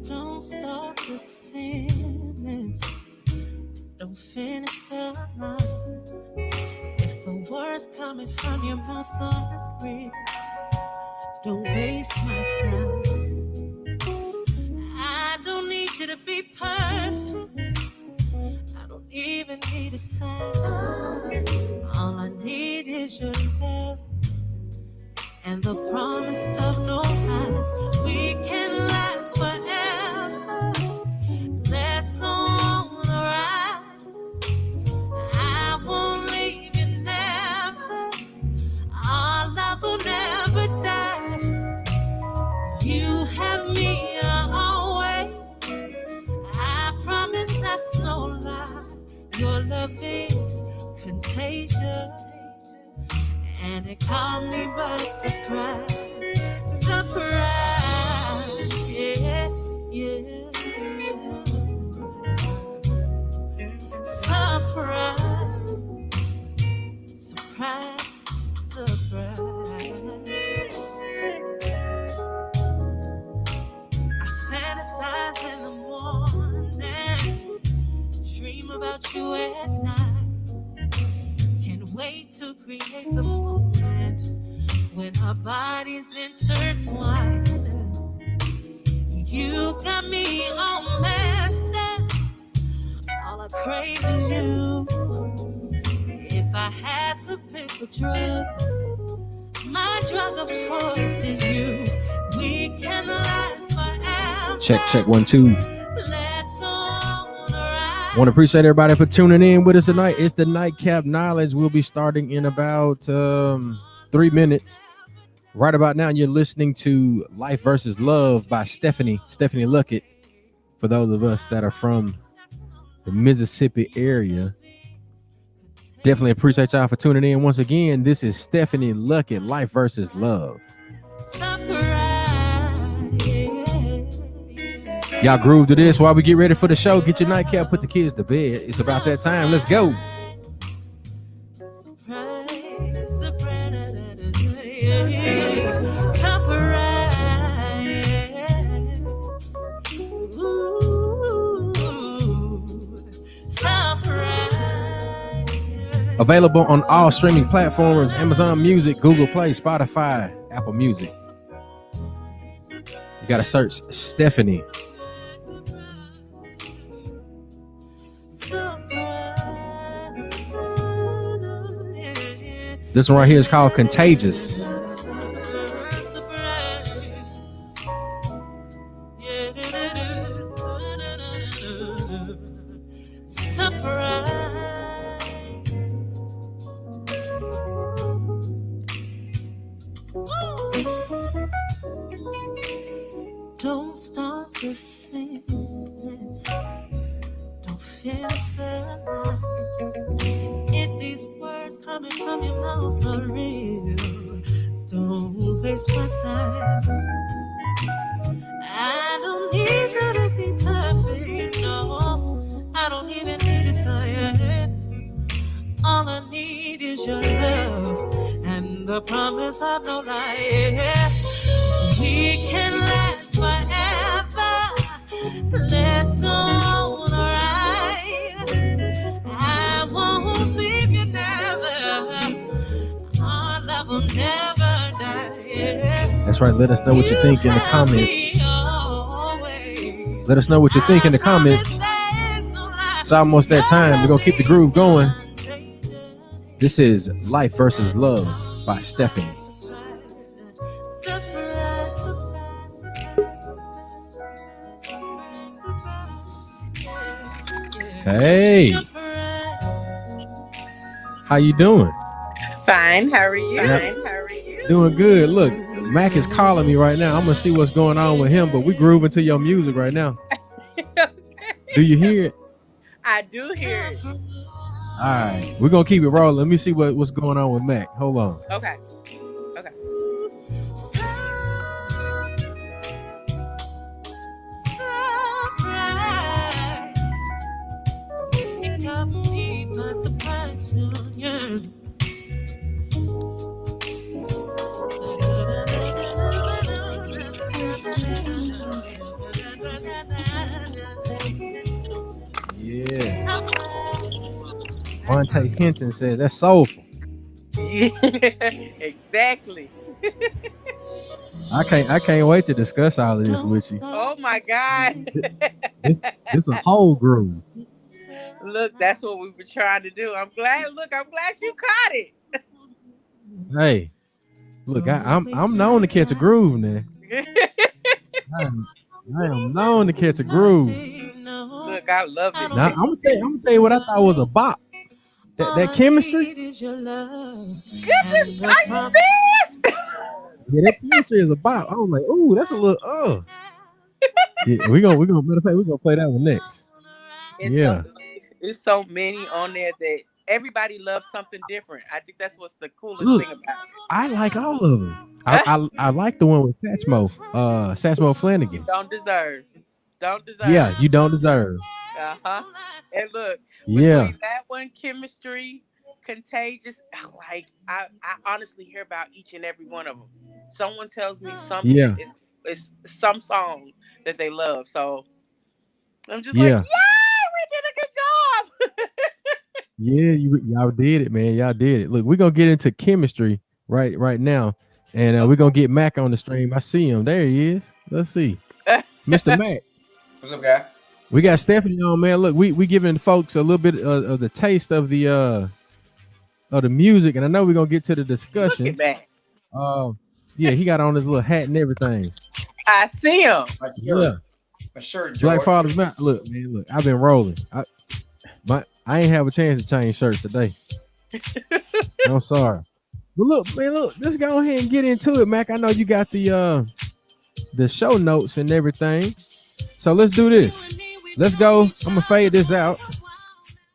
Don't stop the sentence. Don't finish the line. If the words coming from your mouth are real, don't waste my time. I don't need you to be perfect. I don't even need a sign. All I need is your love and the promise of no lies. We can last forever. Let's go on a ride. I won't leave you never. Our love will never die. You have me always. I promise that's no lie. Your love is contagious, and it caught me by surprise. Surprise, yeah, yeah. Surprise, surprise, surprise. I fantasize in the morning, dream about you at night. Can't wait to create the moment when our bodies intertwine. You got me all messed up. All I crave is you. If I had to pick a drug, my drug of choice is you. We can last forever. Check 1 2. Let's go on a ride. Want to appreciate everybody for tuning in with us tonight. It's the Nightcap Knowledge. We'll be starting in about 3 minutes. Right about now, you're listening to Life versus Love by Stephanie Luckett. For those of us that are from the Mississippi area, definitely appreciate y'all for tuning in. Once again, this is Stephanie Luckett, Life versus Love. Y'all groove to this while we get ready for the show. Get your nightcap, put the kids to bed. It's about that time. Let's go. Available on all streaming platforms: Amazon Music, Google Play, Spotify, Apple Music. You gotta search Stephanie. This one right here is called Contagious. Don't stop the sentence. Don't finish the line. If these words coming from your mouth are real, don't waste my time. I don't need you to be perfect, no. I don't even need a sign. All I need is your love and the promise of no lie. We can last forever. Let's go on a ride. I won't leave you never. Our love will never die. That's right. Let us know what you think in the comments. Let us know what you think in the comments. It's almost that time. We're going to keep the groove going. This is Life versus Love by Stephanie. Hey, how you doing? Fine. How are you? Doing good. Look, Mac is calling me right now. I'm gonna see what's going on with him, but we grooving to your music right now. Do you hear it? I do hear it. All right, we're gonna keep it rolling. Let me see what's going on with Mac. Hold on. Okay. Okay. It caught me by surprise, yeah. Yeah. Vontae Hinton says that's soulful. Exactly. I can't wait to discuss all of this with you. Oh my God. This a whole groove. Look, that's what we were trying to do. I'm glad you caught it. Hey, look, I'm known to catch a groove now. I am known to catch a groove. Look, I love it. Now I'm gonna tell you what I thought was a bop. That chemistry. Goodness, are you serious? Yeah, that chemistry is a bop. I was like, ooh, that's a little Yeah, we're gonna matter of fact, we're gonna play that one next. It's so many on there that everybody loves something different. I think that's what's the coolest thing about it. I like all of them. I like the one with Satchmo Flanagan. Don't deserve. Yeah, you don't deserve. And look, yeah, between that one, chemistry, contagious. Like I honestly hear about each and every one of them. Someone tells me something. Yeah. It's some song that they love. So I'm just like, yeah, we did a good job. Yeah, y'all did it, man. Y'all did it. Look, we're gonna get into chemistry right now, and we're gonna get Mac on the stream. I see him. There he is. Let's see, Mr. Mac. What's up, guy? We got Stephanie on, man. Look, we giving folks a little bit of the taste of the music, and I know we're gonna get to the discussion. Look at that. Yeah, he got on his little hat and everything. I see him. Yeah, my shirt. Black Father's Mac. Look, man. Look, I've been rolling. I ain't have a chance to change shirts today. I'm sorry. But look, man, let's go ahead and get into it, Mac. I know you got the show notes and everything. So let's do this. Let's go. I'm gonna fade this out.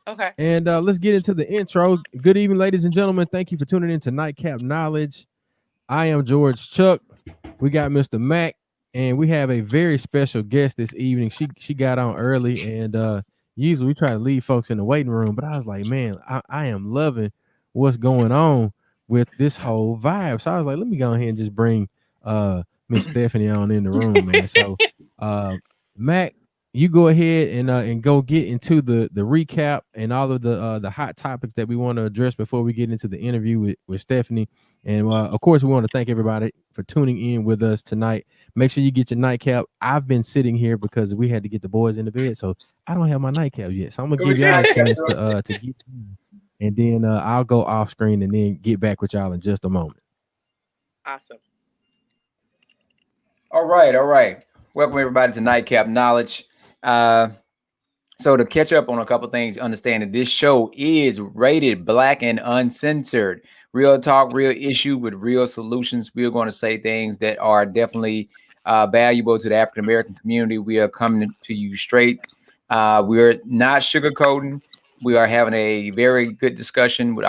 Okay. And let's get into the intro. Good evening, ladies and gentlemen. Thank you for tuning in to Nightcap Knowledge. I am George Chuck. We got Mr. Mac, and we have a very special guest this evening. She got on early, and usually we try to leave folks in the waiting room, but I was like, man, I am loving what's going on with this whole vibe. So I was like, let me go ahead and just bring Miss Stephanie on in the room, man. So Mac, you go ahead and go get into the recap and all of the hot topics that we want to address before we get into the interview with Stephanie. And of course, we want to thank everybody for tuning in with us tonight. Make sure you get your nightcap. I've been sitting here because we had to get the boys into bed, so I don't have my nightcap yet. So I'm gonna give y'all a chance to get, and then I'll go off screen and then get back with y'all in just a moment. Awesome. All right. Welcome everybody to Nightcap Knowledge. So to catch up on a couple things, understand that this show is rated Black and uncensored. Real talk, real issue with real solutions. We are going to say things that are definitely valuable to the African American community. We are coming to you straight. We're not sugarcoating. We are having a very good discussion with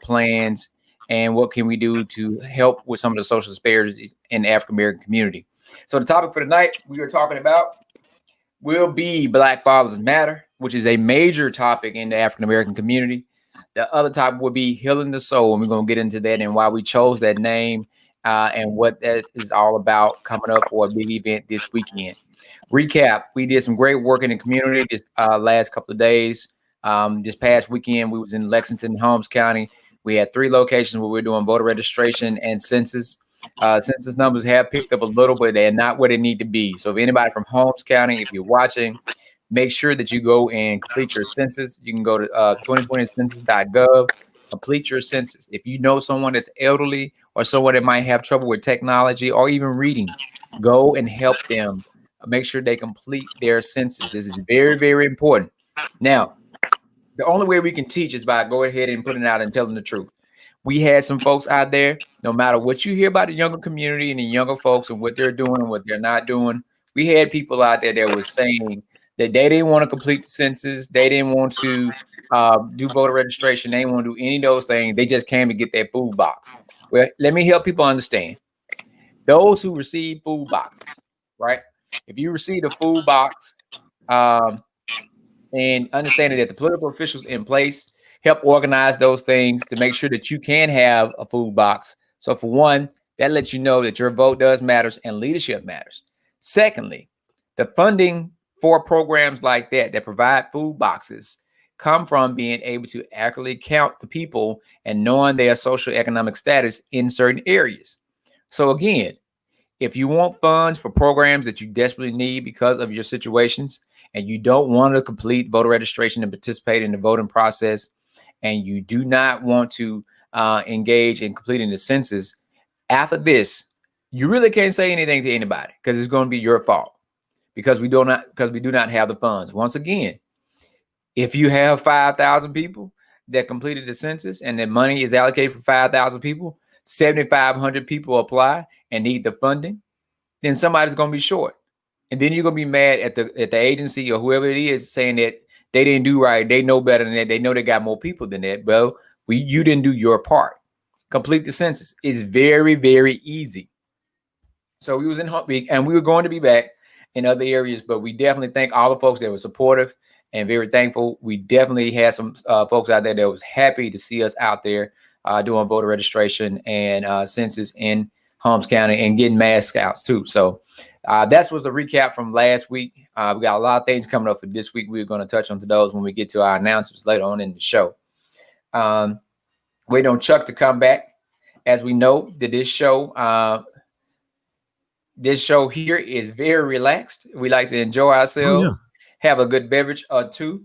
plans and what can we do to help with some of the social disparities in the African American community. So the topic for tonight we are talking about will be Black Fathers Matter, which is a major topic in the African American community. The other topic will be healing the soul, and we're going to get into that and why we chose that name and what that is all about coming up for a big event this weekend. Recap, we did some great work in the community this last couple of days. This past weekend, we was in Lexington, Holmes County. We had 3 locations where we're doing voter registration and census. Census numbers have picked up a little, but they're not where they need to be. So if anybody from Holmes County, if you're watching, make sure that you go and complete your census. You can go to 2020census.gov, complete your census. If you know someone that's elderly or someone that might have trouble with technology or even reading, go and help them. Make sure they complete their census. This is very, very important. Now, the only way we can teach is by going ahead and putting it out and telling the truth. We had some folks out there, no matter what you hear about the younger community and the younger folks and what they're doing and what they're not doing, we had people out there that was saying that they didn't want to complete the census. They didn't want to do voter registration. They didn't want to do any of those things. They just came to get their food box. Well, let me help people understand. Those who receive food boxes, right? If you receive a food box, and understanding that the political officials in place help organize those things to make sure that you can have a food box. So for one, that lets you know that your vote does matters and leadership matters. Secondly, the funding for programs like that provide food boxes come from being able to accurately count the people and knowing their social economic status in certain areas. So again, if you want funds for programs that you desperately need because of your situations, and you don't want to complete voter registration and participate in the voting process, and you do not want to engage in completing the census, after this, you really can't say anything to anybody because it's going to be your fault because we do not have the funds. Once again, if you have 5,000 people that completed the census and the money is allocated for 5,000 people, 7,500 people apply and need the funding, then somebody's going to be short. And then you're going to be mad at the agency or whoever it is saying that they didn't do right. They know better than that. They know they got more people than that. Well, you didn't do your part. Complete the census. It's very, very easy. So we was in Hump Week, and we were going to be back in other areas, but we definitely thank all the folks that were supportive and very thankful. We definitely had some folks out there that was happy to see us out there doing voter registration and census in Holmes County and getting mass scouts too. So that was a recap from last week. We got a lot of things coming up for this week. We're going to touch on those when we get to our announcements later on in the show. Waiting on Chuck to come back. As we know that this show here is very relaxed. We like to enjoy ourselves, have a good beverage or two.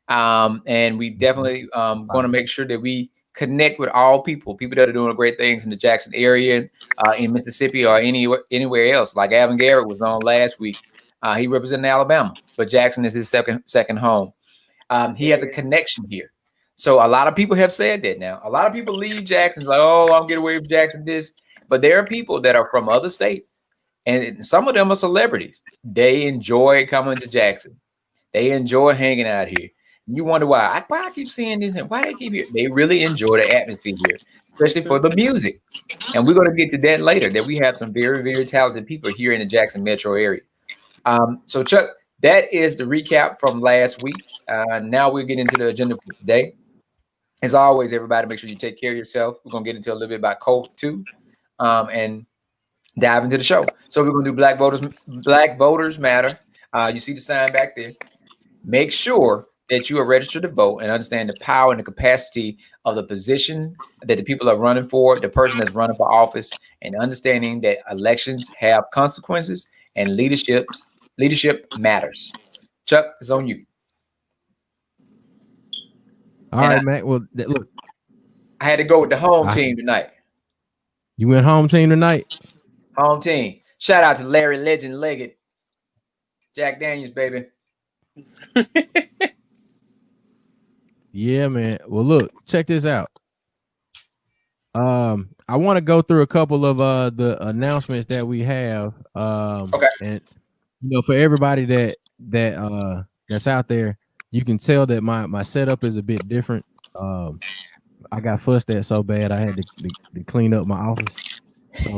And we definitely want to make sure that we connect with all people that are doing great things in the Jackson area, in Mississippi or anywhere else. Like Alvin Garrett was on last week. He represented Alabama, but Jackson is his second home. He has a connection here. So a lot of people have said that now. A lot of people leave Jackson like, oh, I'll get away with Jackson this. But there are people that are from other states, and some of them are celebrities. They enjoy coming to Jackson. They enjoy hanging out here. You wonder why I keep seeing this and why they keep here. They really enjoy the atmosphere here, especially for the music. And we're going to get to that later, that we have some very, very talented people here in the Jackson metro area. So Chuck, that is the recap from last week. Now we'll get into the agenda for today. As always, everybody, make sure you take care of yourself. We're going to get into a little bit about COVID too, and dive into the show. So we're going to do Black Voters Matter. You see the sign back there. Make sure that you are registered to vote and understand the power and the capacity of the position that the people are running for, the person that's running for office, and understanding that elections have consequences and leadership matters. Chuck, it's on you. All right, Mac. Well, look, I had to go with the home team tonight. You went home team tonight? Home team. Shout out to Larry Legend Leggett. Jack Daniels, baby. Yeah, man. Well, look, check this out. I want to go through a couple of the announcements that we have. Okay. And for everybody that's out there, you can tell that my setup is a bit different. I got fussed at so bad I had to clean up my office. So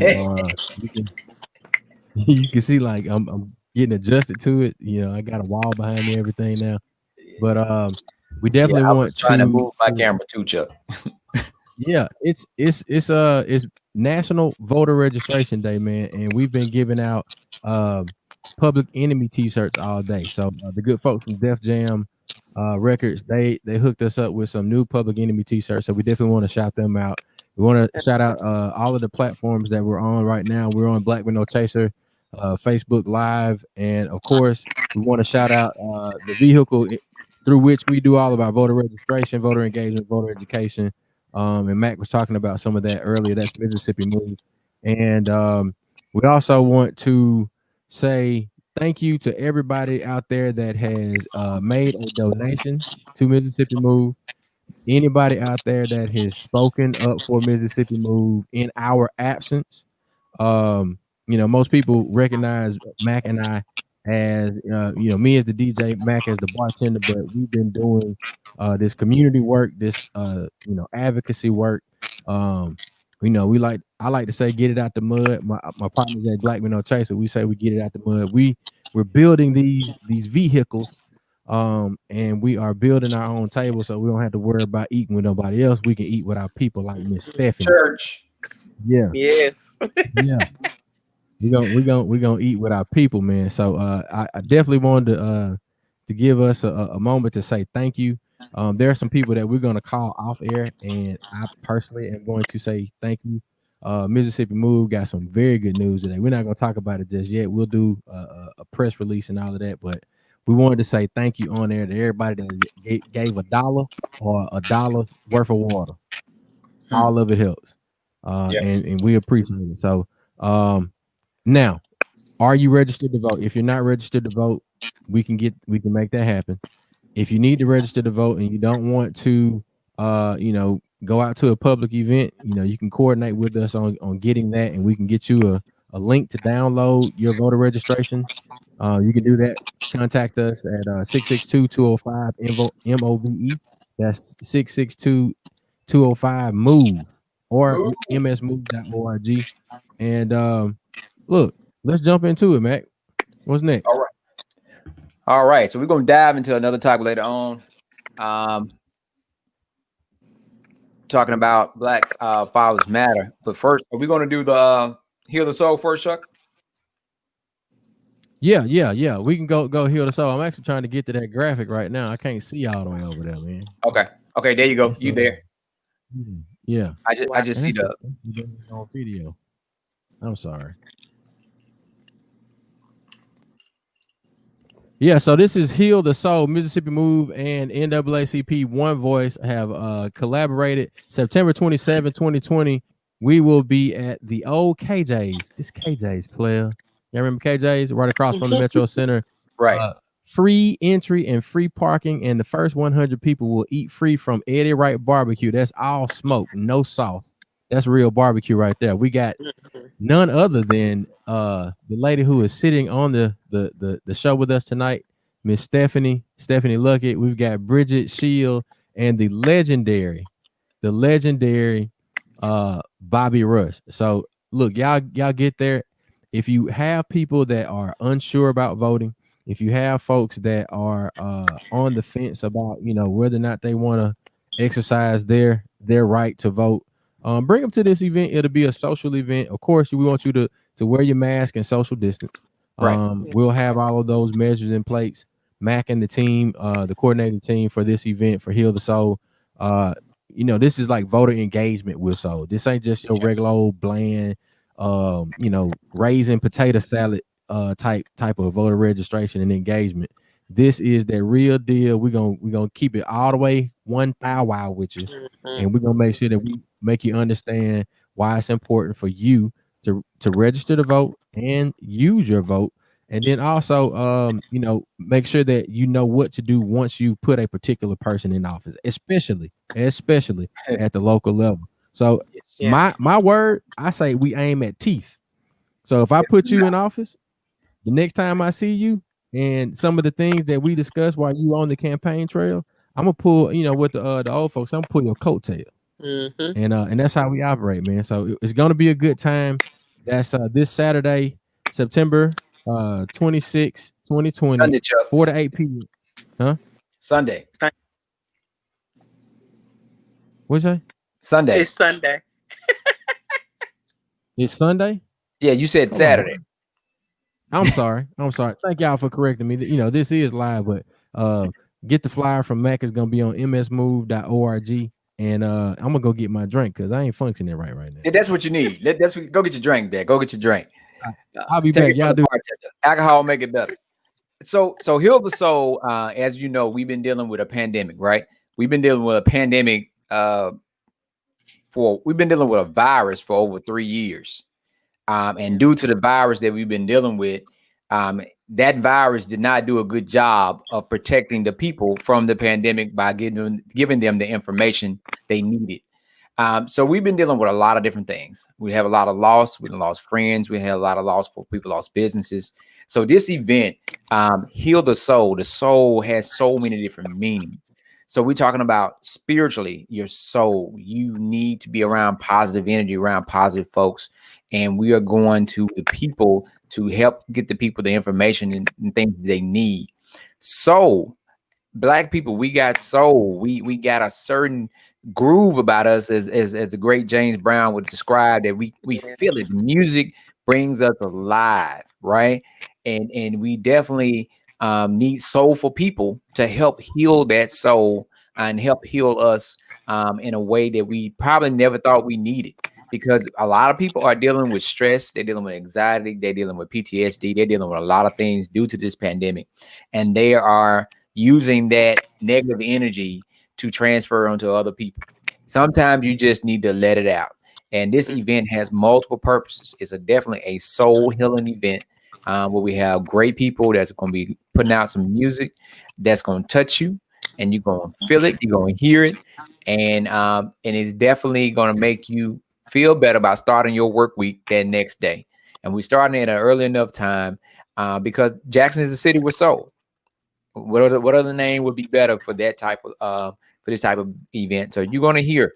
you can see like I'm getting adjusted to it. I got a wall behind me, everything now. But we definitely want trying to move my camera too, Chuck. Yeah, it's National Voter Registration Day, man, and we've been giving out Public Enemy T-shirts all day. So the good folks from Def Jam Records, they hooked us up with some new Public Enemy T-shirts. So we definitely want to shout them out. We want to shout out all of the platforms that we're on right now. We're on Black with No Chaser, Facebook Live, and of course, we want to shout out the vehicle through which we do all of our voter registration, voter engagement, voter education. And Mac was talking about some of that earlier. That's Mississippi Move. And we also want to say thank you to everybody out there that has made a donation to Mississippi Move. Anybody out there that has spoken up for Mississippi Move in our absence. Most people recognize Mac and I as me as the DJ, Mac as the bartender, but we've been doing this community work, this advocacy work. I like to say get it out the mud. My partners at Black Men No Chaser, we say we get it out the mud. We're building these vehicles, and we are building our own table, so we don't have to worry about eating with nobody else. We can eat with our people, like Miss Stephanie. Church. Yeah, Yes. yeah. We're gonna eat with our people, man. So I definitely wanted to give us a moment to say thank you. There are some people that we're gonna call off air, and I personally am going to say thank you. Mississippi Move got some very good news today. We're not gonna talk about it just yet. We'll do a press release and all of that, but we wanted to say thank you on there to everybody that gave $1 or $1 worth of water. All of it helps, and we appreciate it. So now, are you registered to vote? If you're not registered to vote, we can make that happen. If you need to register to vote and you don't want to go out to a public event, you can coordinate with us on getting that, and we can get you a link to download your voter registration. You can do that. Contact us at 662-205-MOVE. That's 662-205-MOVE or msmove.org. And look, let's jump into it, Mac. What's next? All right. So we're gonna dive into another topic later on. Talking about Black Fathers Matter. But first, are we gonna do the Heal the Soul first, Chuck? Yeah. We can go heal the soul. I'm actually trying to get to that graphic right now. I can't see all the way over there, man. Okay, there you go. You there? Yeah. I just see the on video. I'm sorry. Yeah, so this is Heal the Soul. Mississippi Move and NAACP One Voice have collaborated. September 27, 2020, we will be at the old KJ's. This KJ's player. Y'all remember KJ's? Right across from the Metro Center. Right. Free entry and free parking, and the first 100 people will eat free from Eddie Wright Barbecue. That's all smoke, no sauce. That's real barbecue right there. We got none other than the lady who is sitting on the show with us tonight, Miss Stephanie Luckett. We've got Bridget Shield and the legendary Bobby Rush. So look, y'all get there. If you have people that are unsure about voting, if you have folks that are on the fence about whether or not they want to exercise their right to vote, bring them to this event. It'll be a social event. Of course, we want you to wear your mask and social distance. Right. We'll have all of those measures in place. Mac and the team, the coordinating team for this event for Heal the Soul. This is like voter engagement with soul. This ain't just your regular old bland, raisin potato salad type of voter registration and engagement. This is that real deal. We're gonna keep it all the way 1,000 with you, and we're gonna make sure that we make you understand why it's important for you to register to vote and use your vote, and then also make sure that you know what to do once you put a particular person in office, especially at the local level. So my word, I say we aim at teeth. So if I put you in office, the next time I see you and some of the things that we discussed while you on the campaign trail, I'm gonna pull, with the old folks, I'm gonna pull your coattail. And that's how we operate, man. So it's gonna be a good time. That's this Saturday, September 26, 2020, Sunday, 4 to 8 p.m. Huh? Sunday. What'd you say? Sunday. It's Sunday. It's Sunday? Yeah, you said Saturday. I'm sorry. Thank y'all for correcting me. This is live, but get the flyer from Mac. Is gonna be on msmove.org. And I'm gonna go get my drink because I ain't functioning right now. Yeah, that's what you need. Go get your drink there. Go get your drink. I'll be back. Y'all do. Alcohol make it better. So Heal the Soul, as you know, we've been dealing with a pandemic, right? We've been dealing with a pandemic we've been dealing with a virus for over 3 years. And due to the virus that we've been dealing with, that virus did not do a good job of protecting the people from the pandemic by giving them the information they needed. So we've been dealing with a lot of different things. We have a lot of loss. We lost friends. We had a lot of loss for people, lost businesses. So this event, Heal the Soul. The soul has so many different meanings. So we're talking about spiritually, your soul. You need to be around positive energy, around positive folks. And we are going to the people to help get the people the information and things they need. So Black people, we got soul. We got a certain groove about us, as the great James Brown would describe, that we feel it. Music brings us alive, right? And we definitely need soulful people to help heal that soul and help heal us in a way that we probably never thought we needed. Because a lot of people are dealing with stress, they're dealing with anxiety, they're dealing with PTSD, they're dealing with a lot of things due to this pandemic, and they are using that negative energy to transfer onto other people. Sometimes you just need to let it out. And this event has multiple purposes. It's definitely a soul healing event where we have great people that's going to be putting out some music that's going to touch you, and you're going to feel it, you're going to hear it, and it's definitely going to make you feel better about starting your work week that next day. And we're starting at an early enough time because Jackson is a city with soul. What other name would be better for that type of for this type of event? So you're gonna hear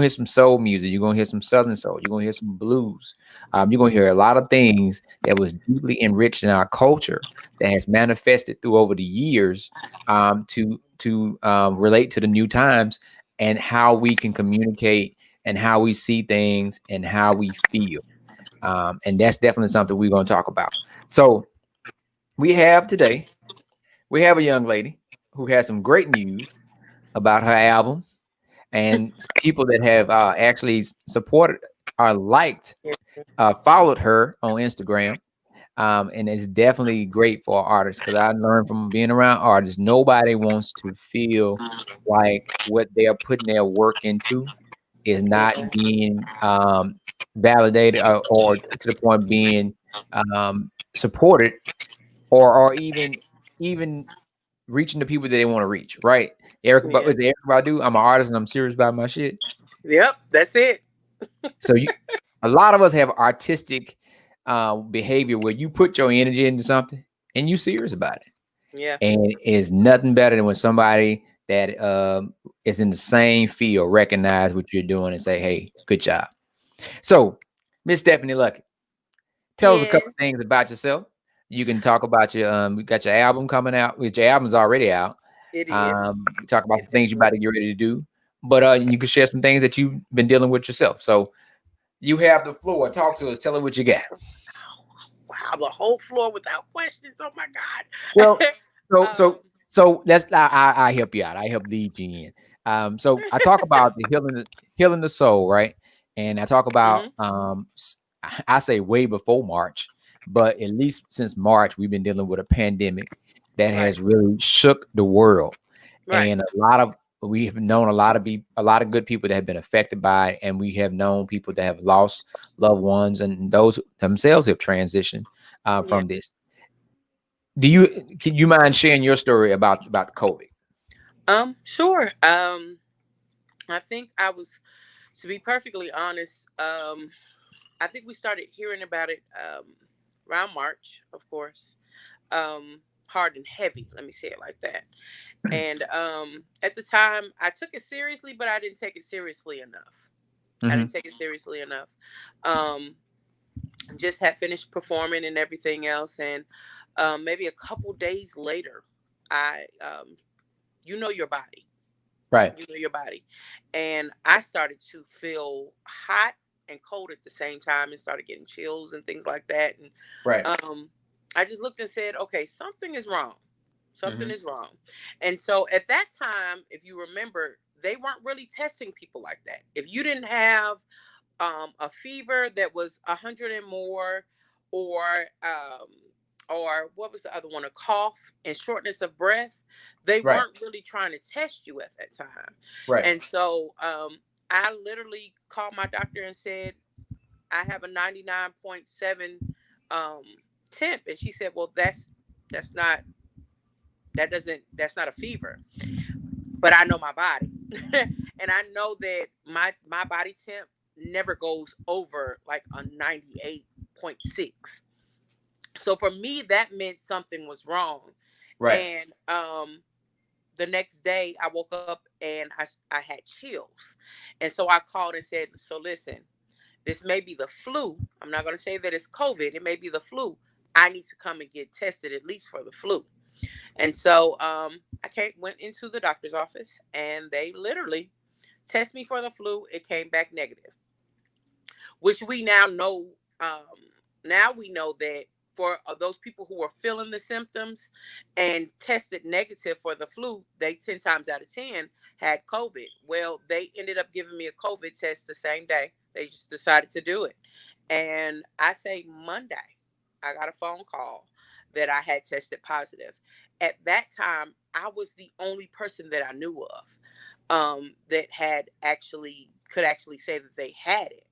some soul music, you're gonna hear some southern soul, you're gonna hear some blues, you're gonna hear a lot of things that was deeply enriched in our culture that has manifested through over the years to relate to the new times and how we can communicate and how we see things and how we feel. And that's definitely something we're gonna talk about. So we have today we have a young lady who has some great news about her album, and some people that have actually supported or liked, followed her on Instagram. And it's definitely great for artists because I learned from being around artists, nobody wants to feel like what they're putting their work into is not being validated or to the point being supported or even reaching the people that they want to reach, right? Erica, Yeah. is it Erica Badu? I'm an artist and I'm serious about my shit. Yep. That's it. So a lot of us have artistic behavior where you put your energy into something and you serious about it. Yeah. And it's nothing better than when somebody that is in the same field recognize what you're doing and say, "Hey, good job." So, Miss Stephanie Luckett, tell us a Yeah. couple things about yourself. You can talk about you got your album coming out, which your album's already out. It is. We talk about It some things you're about to get ready to do, but you can share some things that you've been dealing with yourself. So you have the floor. Talk to us. Tell her what you got. Wow, the whole floor without questions. Oh my Well, God. so um, so so let's I help you out. I help lead you in. So I talk about the healing the soul, right? And I talk about mhm. I say way before March, but at least since March we've been dealing with a pandemic that Right. has really shook the world, Right. and we have known a lot of good people that have been affected by it, and we have known people that have lost loved ones, and those themselves have transitioned Yeah. from this. Can you mind sharing your story about COVID? Sure. I think I was, to be perfectly honest, I think we started hearing about it around March, of course. Hard and heavy, let me say it like that. And at the time I took it seriously, but I didn't take it seriously enough. I Hmm. didn't take it seriously enough. Um, just had finished performing and everything else, and maybe a couple days later, I you know your body, Right, you know your body, and I started to feel hot and cold at the same time, and started getting chills and things like that. And right. I just looked and said, okay, something is wrong. Something Hmm. is wrong. And so at that time, if you remember, they weren't really testing people like that. If you didn't have a fever that was 100 and more, or what was the other one? A cough and shortness of breath. They Right, weren't really trying to test you at that time. right. And so I literally called my doctor and said, I have a 99.7 um, temp, and she said, well, that's not that's not a fever, but I know my body, and I know that my body temp never goes over like a 98.6. So for me, that meant something was wrong. Right. And the next day I woke up and I had chills. And so I called and said, so listen, this may be the flu. I'm not going to say that it's COVID. It may be the flu. I need to come and get tested at least for the flu. And so went into the doctor's office and they literally test me for the flu. It came back negative, which we now know. Now we know that for those people who were feeling the symptoms and tested negative for the flu, they 10 times out of 10 had COVID. Well, they ended up giving me a COVID test the same day. They just decided to do it. And I say Monday, I got a phone call that I had tested positive. At that time, I was the only person that I knew of that had actually could actually say that they had it.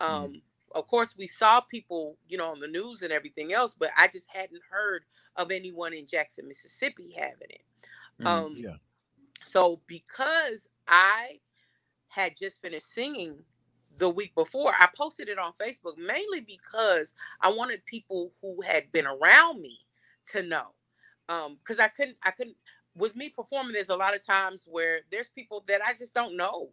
Mm. Of course, we saw people, on the news and everything else, but I just hadn't heard of anyone in Jackson, Mississippi having it. Mm. Um, Yeah. so because I had just finished singing the week before, I posted it on Facebook mainly because I wanted people who had been around me to know. Because I couldn't with me performing, there's a lot of times where there's people that I just don't know.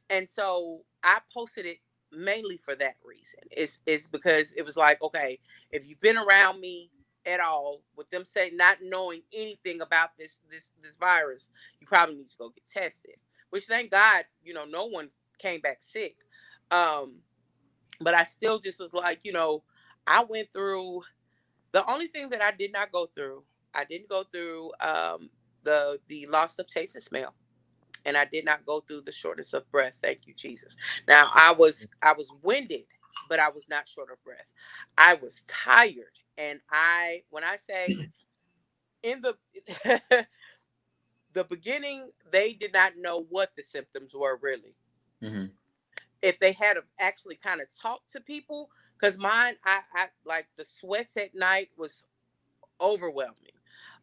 And so I posted it mainly for that reason. It's because it was like, okay, if you've been around me at all, with them saying not knowing anything about this virus, you probably need to go get tested. Which thank God, no one came back sick. Um, but I still just was like, I went through the only thing that I did not go through. I didn't go through the loss of taste and smell, and I did not go through the shortness of breath. Thank you, Jesus. Now I was winded, but I was not short of breath. I was tired, and when I say in the the beginning, they did not know what the symptoms were really. Mm-hmm. If they had actually kind of talked to people, because mine, I like the sweats at night was overwhelming.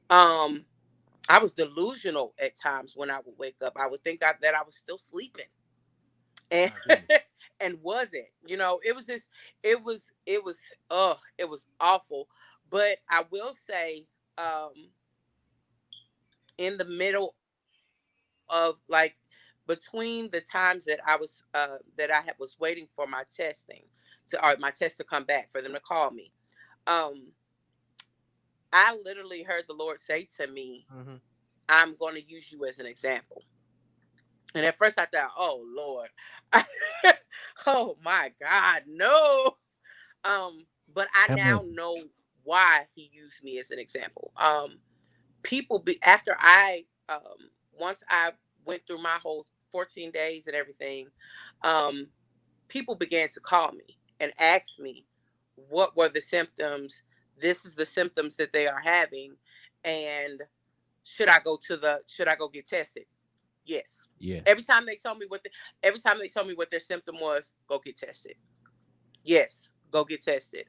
Um, I was delusional at times when I would wake up. I would think that I was still sleeping, and My goodness. and wasn't. It was just it was awful. But I will say, in the middle of like between the times that was waiting for my testing or my test to come back for them to call me, um, I literally heard the Lord say to me, Mhm. I'm going to use you as an example. And at first I thought, oh Lord, oh my God, no. But I Have now mercy. know why he used me as an example. After I once I went through my whole 14 days and everything, um, people began to call me and ask me what were the symptoms. This is the symptoms that they are having, and should I go get tested? Yes. Yes. Every time they told me every time they told me what their symptom was, go get tested. Yes, go get tested.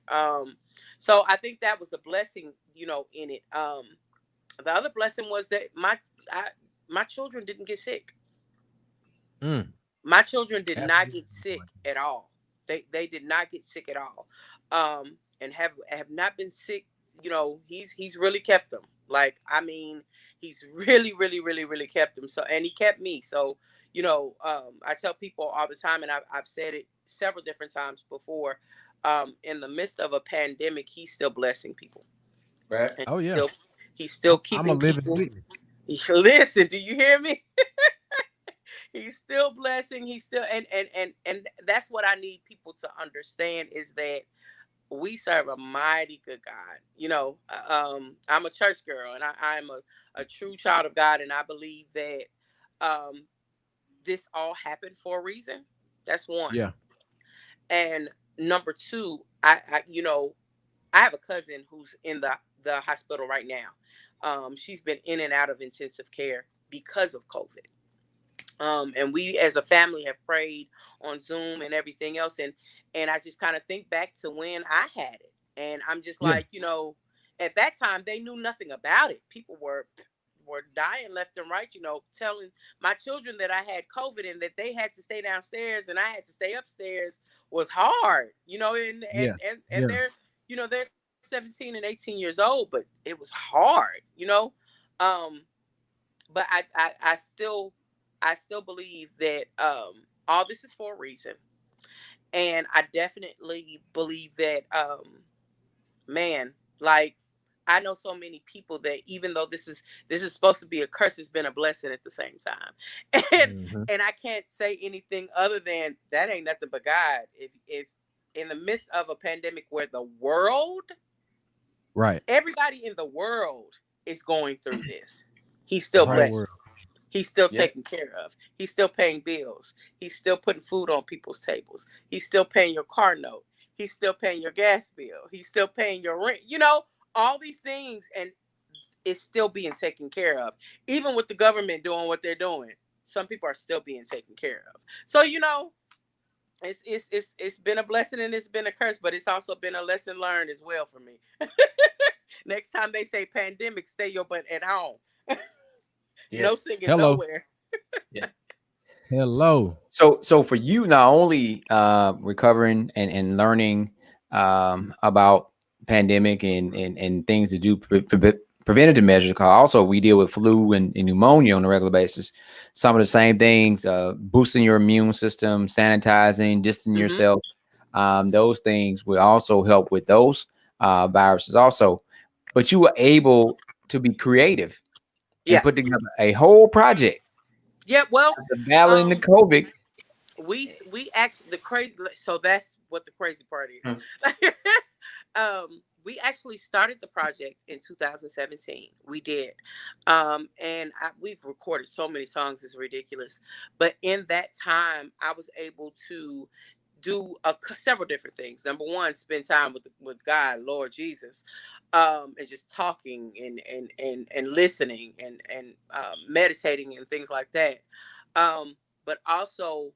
So I think that was the blessing, in it. The other blessing was that my children didn't get sick. Mm. My children did not Absolutely. get sick at all. They did not get sick at all. And have not been sick. He's really kept them. Like, I mean, he's really, really, really, really kept them. So, and he kept me. So, I tell people all the time, and I've said it several different times before. In the midst of a pandemic, he's still blessing people, Right. and Oh yeah. he's still I'm a keeping living people. witness. Listen, do you hear me? He's still blessing. He's still and that's what I need people to understand is that we serve a mighty good God. I'm a church girl, and I'm a true child of God, and I believe that um, this all happened for a reason. That's one. Yeah. And number two, I have a cousin who's in the hospital right now. She's been in and out of intensive care because of COVID. And we as a family have prayed on Zoom and everything else, and I just kind of think back to when I had it, and I'm just Yeah. like, at that time they knew nothing about it. People were dying left and right, telling my children that I had COVID and that they had to stay downstairs and I had to stay upstairs was hard, and Yeah. and and Yeah. they're they're 17 and 18 years old, but it was hard, Um, but I still believe that all this is for a reason. And I definitely believe that man, like I know so many people that even though this is supposed to be a curse, it's been a blessing at the same time. And Hmm. and I can't say anything other than that ain't nothing but God. If in the midst of a pandemic where the world, Right. everybody in the world is going through this, he's The still whole world. blessing. He's still Yeah. taken care of. He's still paying bills. He's still putting food on people's tables. He's still paying your car note. He's still paying your gas bill. He's still paying your rent. All these things, and it's still being taken care of. Even with the government doing what they're doing, some people are still being taken care of. So it's been a blessing and it's been a curse, but it's also been a lesson learned as well for me. Next time they say pandemic, stay your butt at home. No Yes. singing Hello. nowhere. Yeah. Hello. So for you, not only recovering and learning about pandemic and things to do preventative measures, 'cause also we deal with flu and pneumonia on a regular basis. Some of the same things, boosting your immune system, sanitizing, distancing Hmm. yourself. Those things will also help with those viruses also. But you were able to be creative and Yeah. put together a whole project Yeah. Well, after battling the um, COVID. we actually the crazy. So that's what the crazy part Hmm. is. We actually started the project in 2017. We did, and we've recorded so many songs. It's ridiculous. But in that time, I was able to do several different things. Number one, spend time with God, Lord Jesus, and just talking and listening and meditating and things like that. But also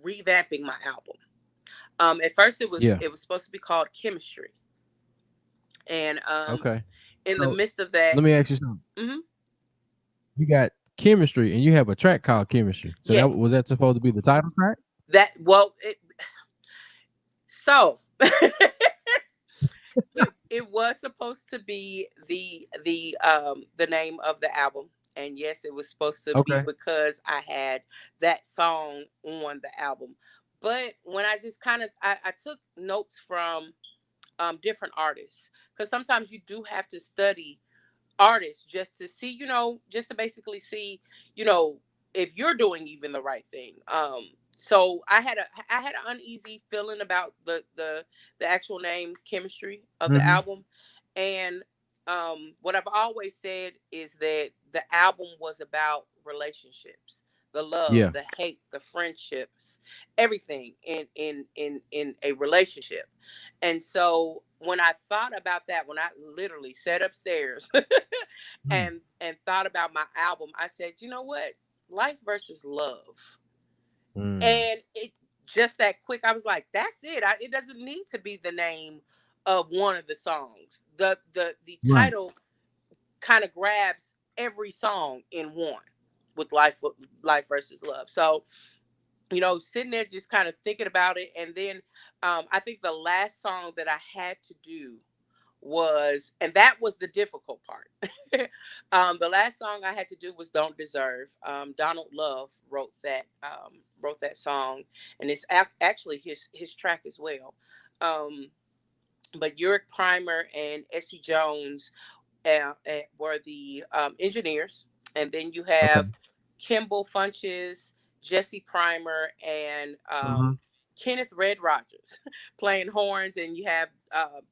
revamping my album. At first, it was Yeah. it was supposed to be called Chemistry, and Okay. in the So midst of that, let me ask you something. mhm, You got chemistry, and you have a track called Chemistry. So that yes, was that supposed to be the title track? that well, so it was supposed to be the name of the album, and yes, it was supposed to be Okay. because I had that song on the album. But when I just kind of I took notes from different artists, because sometimes you do have to study artists just to see, just to basically see, you know, if you're doing even the right thing. So I had an uneasy feeling about the actual name Chemistry of the Hmm. album. And what I've always said is that the album was about relationships, the love, Yeah. the hate, the friendships, everything in a relationship. And so when I thought about that, when I literally sat upstairs Mm. and thought about my album, I said, you know what? Life versus love. Mm. And it just that quick, I was like, that's it. It doesn't need to be the name of one of the songs. The Right. title kind of grabs every song in one with life versus love. So sitting there just kind of thinking about it. And then I think the last song that I had to do and that was the difficult part. The last song I had to do was Don't Deserve. Donald Love wrote that song, and it's actually his track as well. Um, but Uric Primer and Essie Jones were the engineers, and then you Okay. have Kimball Funches, Jesse Primer, and Hmm. Kenneth Red Rogers playing horns, and you have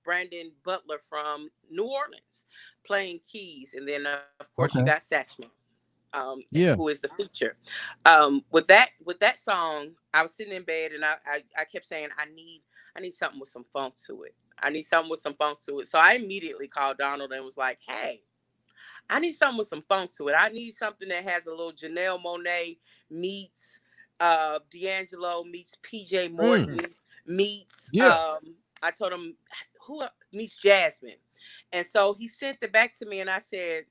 Brandon Butler from New Orleans playing keys, and then of course you got Okay. Satchmo, Yeah. who is the feature. With that song, I was sitting in bed and I kept saying I need something with some funk to it. I need something with some funk to it. So I immediately called Donald and was like, "Hey, I need something with some funk to it. I need something that has a little Janelle Monáe meets D'Angelo meets PJ Mm. Morton meets Yeah. I told him meets Jasmine." And so he sent it back to me and I said,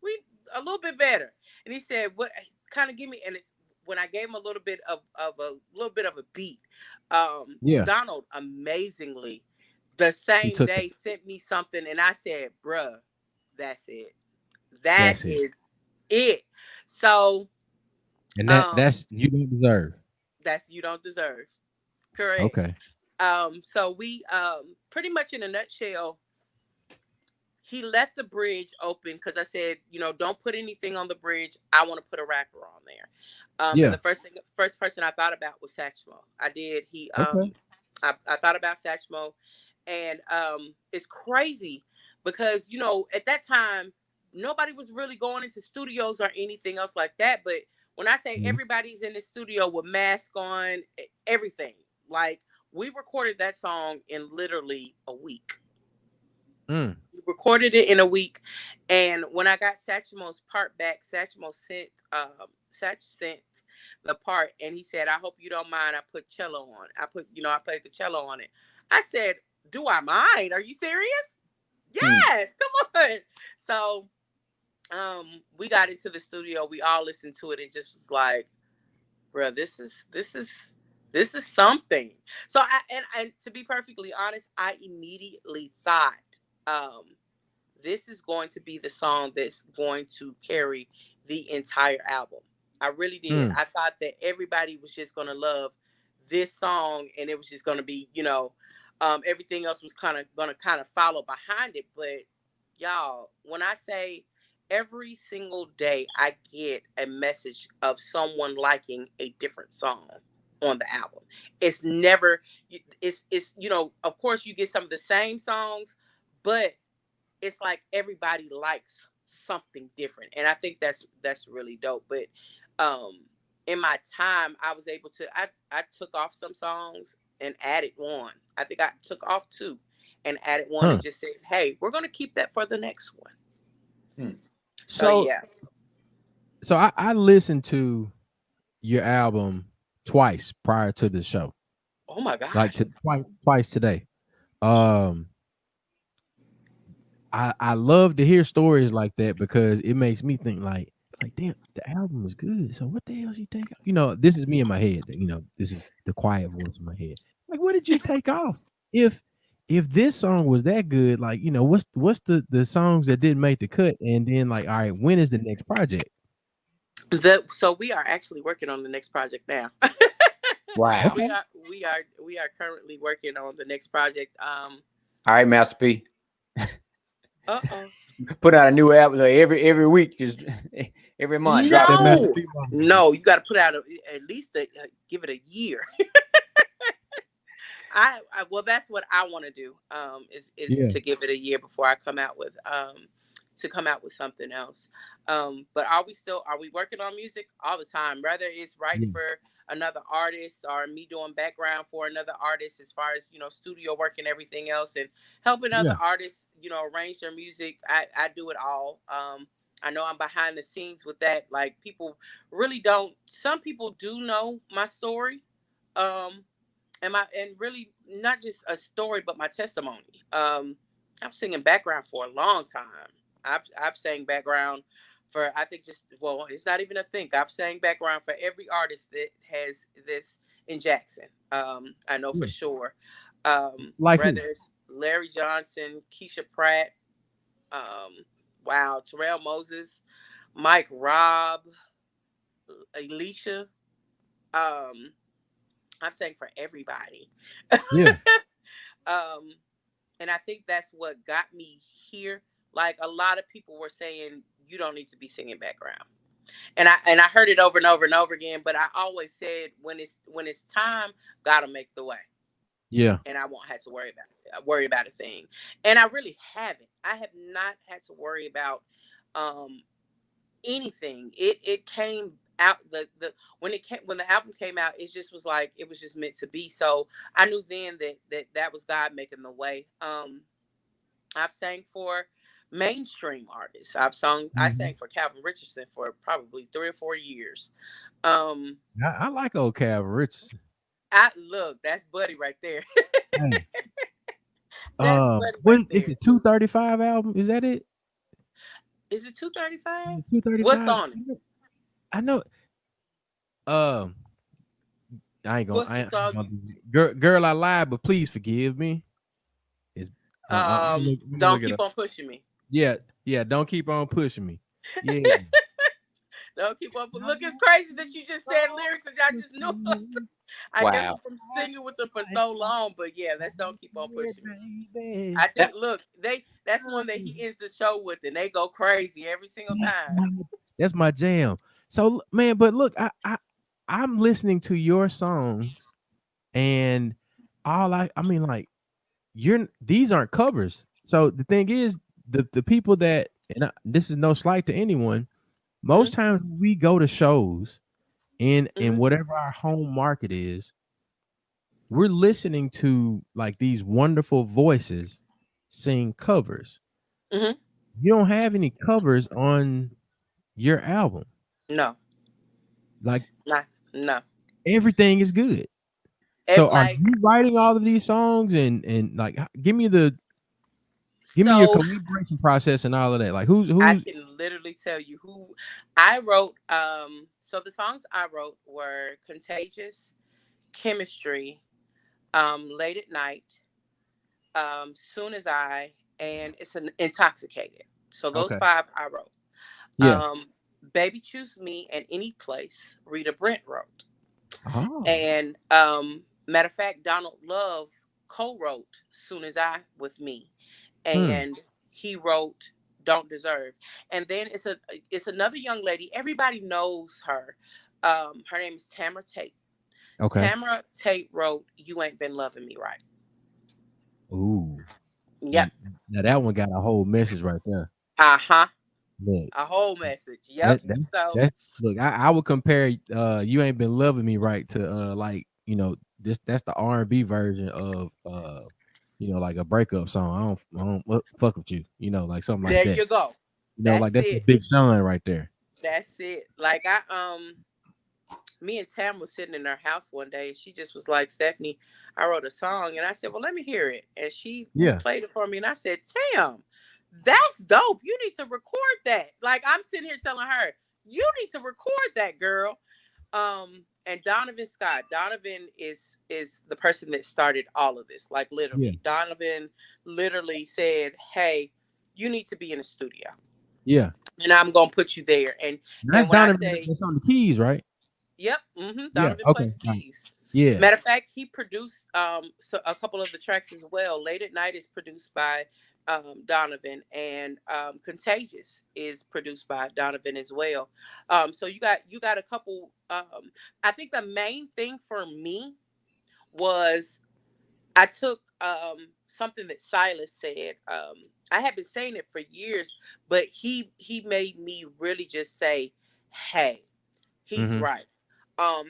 we a little bit better. And he said, "What kind of give me?" And when I gave him a little bit of a beat, Yeah. Donald amazingly the He same took it. day sent me something, and I said, bruh, that's it. That That's it. is it. So And um that's you don't deserve. that's You Don't Deserve. Correct. Okay. So we pretty much in a nutshell, he left the bridge open because I said, don't put anything on the bridge. I want to put a rapper on there. And Yeah. the first person I thought about was Satchmo. I did. Okay. I thought about Satchmo, and it's crazy because at that time nobody was really going into studios or anything else like that. But when I say Mhm. everybody's in the studio with mask on, everything, like we recorded that song in literally a week. Mm. We recorded it in a week, and when I got Satchmo's part back, Satch sent the part, and he said, "I hope you don't mind. I put cello on. I played the cello on it." I said, "Do I mind? Are you serious?" Hmm. Yes, come on. So, we got into the studio. We all listened to it. It just was like, bro, this is something. So and to be perfectly honest, I immediately thought, um, this is going to be the song that's going to carry the entire album. I really did. Mm. I thought that everybody was just going to love this song, and it was just going to be, everything else was kind of follow behind it. But y'all, when I say every single day I get a message of someone liking a different song on the album. It's never it's of course you get some of the same songs, but it's like everybody likes something different, and I think that's really dope. But um in my time, I was able to I took off some songs and added one. I think I took off two and added one Huh. and just said, hey, we're going to keep that for the next one. Hmm. So So yeah. I listened to your album twice prior to the show. Oh my Like gosh. to twice today. Um I love to hear stories like that because it makes me think like damn, the album was good. So what the hell you take off? This is me in my head. This is the quiet voice in my head. Like, what did you take off? If if this song was that good, like, what's the songs that didn't make the cut? And then like, all right, when is the next project? So we are actually working on the next project now. Wow. Okay. We are currently working on the next project. All right, Master P. Uh-oh. Put out a new album like, every week, just every month. Drop Drop that one. Master No, P bomb. no, you got to put out at least give it a year. Well, that's what I want to do. Is Yeah. to give it a year before I come out with something else. But are we working on music all the time? Whether it's writing Yeah. for another artist or me doing background for another artist, as far as studio work and everything else, and helping other Yeah. artists arrange their music. I do it all. I know I'm behind the scenes with that. Like, people really don't. Some people do know my story. Um, and really not just a story but my testimony. I'm singing background for a long time. I've sang background for, I think, just, well, it's not even a think, I've sang background for every artist that has this in Jackson. I know for Yeah. sure. Like who? Whether it's Larry Johnson, Keisha Pratt, wow, Terrell Moses, Mike Robb, Alicia. um I've sang for everybody. Yeah. um and I think that's what got me here. Like, a lot of people were saying you don't need to be singing background, and I heard it over and over and over again. But I always said, when it's time, God will make the way, Yeah. and I won't have to worry about a thing. And I really haven't. I have not had to worry about um anything. It came out, the when the album came out, it just was like, it was just meant to be. So I knew then that was God making the way. I've sang for mainstream artists. I Mhm. sang for Calvin Richardson for probably 3 or 4 years. Um, I like old Cal Richardson. I look, that's Buddy right there. Hey. That's Buddy What right is there. the 235 album? Is that it? Is it 235? What's 235. on it? I know. Um, I ain't gonna. What's the I ain't song? gonna girl, I lied, but please forgive me. Let me Don't look it keep up. on pushing me. Yeah, yeah. Don't keep on pushing me. Yeah. Don't keep on. Look, it's crazy that you just said lyrics and I just knew. I guess Wow. I'm from singing with them for so long, but yeah, that's don't keep on pushing me. Baby. I think look, that's one that he ends the show with, and they go crazy every single time. That's my jam. So man, but look, I'm listening to your songs, and I mean, like, these aren't covers. So the thing is, the people that, and this is no slight to anyone, most Mm-hmm. times we go to shows in Mm-hmm. whatever our home market is, we're listening to like these wonderful voices sing covers. Mm-hmm. You don't have any covers on your album. No, Like, not no. everything is good. It, So are like you writing all of these songs, and like, give me your so, collaboration process and all of that. Like, I who's can literally tell you who I wrote. So the songs I wrote were "Contagious," "Chemistry," "Late at Night," "Soon as I," and it's an "Intoxicated." So those okay? five I wrote. Yeah. "Baby Choose Me" and "Any Place" Rita Brent wrote. Oh. And matter of fact, Donald Love co-wrote "Soon as I" with me, Hmm. and he wrote "Don't Deserve." And then it's another young lady. Everybody knows her. Her name is Tamara Tate. Okay. Tamara Tate wrote "You Ain't Been Loving Me Right." Ooh. Now, Yep. now that one got a whole message right there. Uh huh. Look, A whole message. Yep. that that So that look, I would compare "You Ain't Been Loving Me Right" to like, that's the R&B version of like a breakup song. Fuck with you, like something like there that. you go. Like That's that's a it. Big Sean right there. That's it. Like me and Tam was sitting in her house one day. She just was like, "Stephanie, I wrote a song," and I said, "Well, let me hear it." And she Yeah. played it for me, and I said, "Tam, that's dope. You need to record that." Like I'm sitting here telling her, "You need to record that, girl." And Donovan Scott. Donovan is the person that started all of this. Like Yeah. literally, Donovan literally said, "Hey, you need to be in a studio, Yeah. and I'm gonna put you there." That's And when I Donovan say that's on the keys, right? yep. Yeah. Donovan Okay. plays All right. keys. Yeah. Matter of fact, he produced so a couple of the tracks as well. Late at Night is produced by Donovan, and Contagious is produced by Donovan as well. So you got a couple. I think the main thing for me was I took something that Silas said. I had been saying it for years, but he made me really just say, "Hey." He's Mm-hmm. right.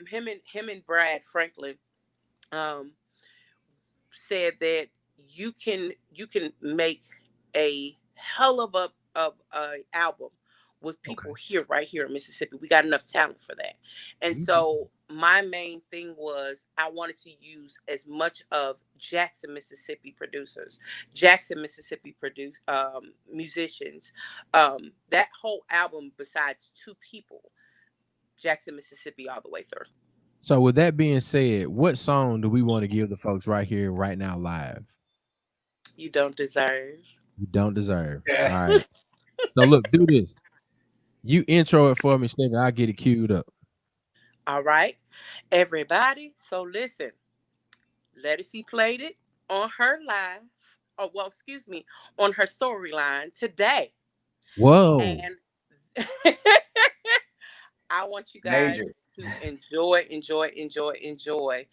Him and Brad Franklin um said that you can make a hell of a album with Okay. people here right here in Mississippi. We got enough talent for that. And You do. so my main thing was I wanted to use as much of Jackson, Mississippi producers, Jackson, Mississippi musicians. That whole album, besides two people, Jackson, Mississippi, all the way through. So with that being said, what song do we want to give the folks right here, right now, live? You don't deserve. You don't deserve. All Yeah. right. So look, do this. You intro it for me, Stephen. I'll get it queued up. All right, everybody. So listen, Lettucey played it on her live, or well, excuse me, on her storyline today, Whoa. and I want you guys Major. to enjoy, enjoy, enjoy, enjoy.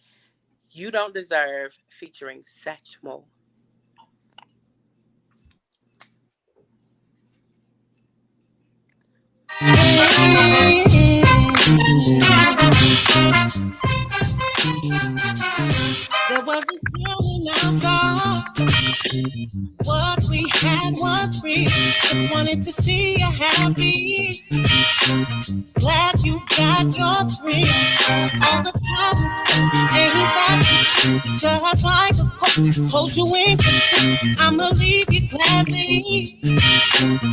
You don't deserve featuring Satchmo. There was a time when I thought what we had was free. Just wanted to see you happy. Glad you got your thrill. All the time we spent ain't that just like a coat. Hold you in contempt. I'ma leave you gladly.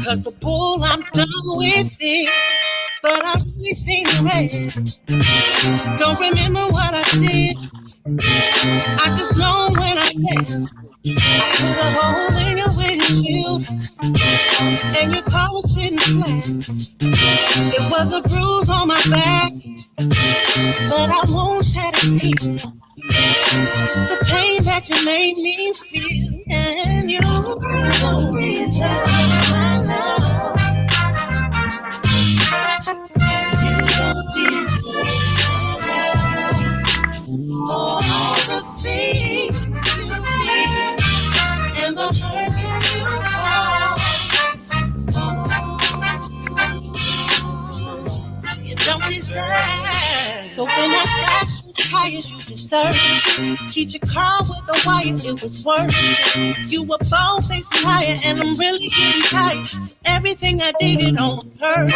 Cause the bull, I'm done with it. But I really seen the red. Don't remember what I did. I just know when I get Put a hole in your windshield, and your car was sitting flat. It was a bruise on my back, but I won't shed a tear. The pain that you made me feel, and you don't deserve my love. You don't deserve my love for all the things you did and the hurt that you caused. You don't deserve. So when I flash you tires, you deserve it. Keep your car with a wire, it was worth it. You were bone facing higher, and I'm really getting tired. So everything I did it on purpose.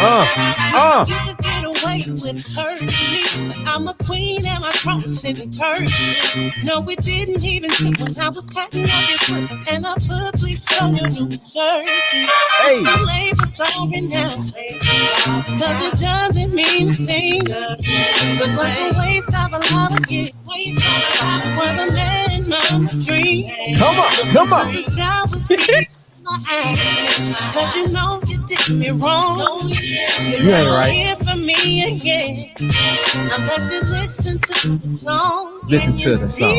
You could get away with hurting me, but I'm a queen and my cross isn't perfect. No, it didn't even fit when I was cutting off your foot, and I put bleach on your new jersey. Hey. I'm late for sorry now, cause it doesn't mean a thing. Looks like a waste of a lot of years. For the man in my dream. Come on. Cause you know you did me wrong. You ain't right. Hear from me again unless you listen to the song. Listen to the song.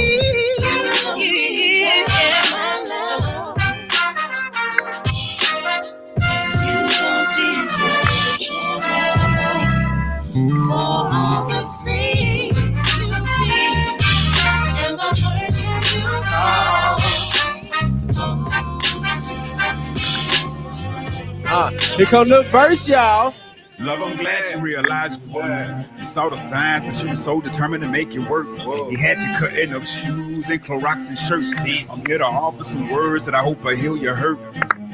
For all the things you did and the hurt that you caused. Here come the verse, y'all. Love, I'm glad you realized you were. You saw the signs, but you were so determined to make it work. You had you cutting up shoes and Clorox and shirts. I'm here to offer some words that I hope will heal your hurt.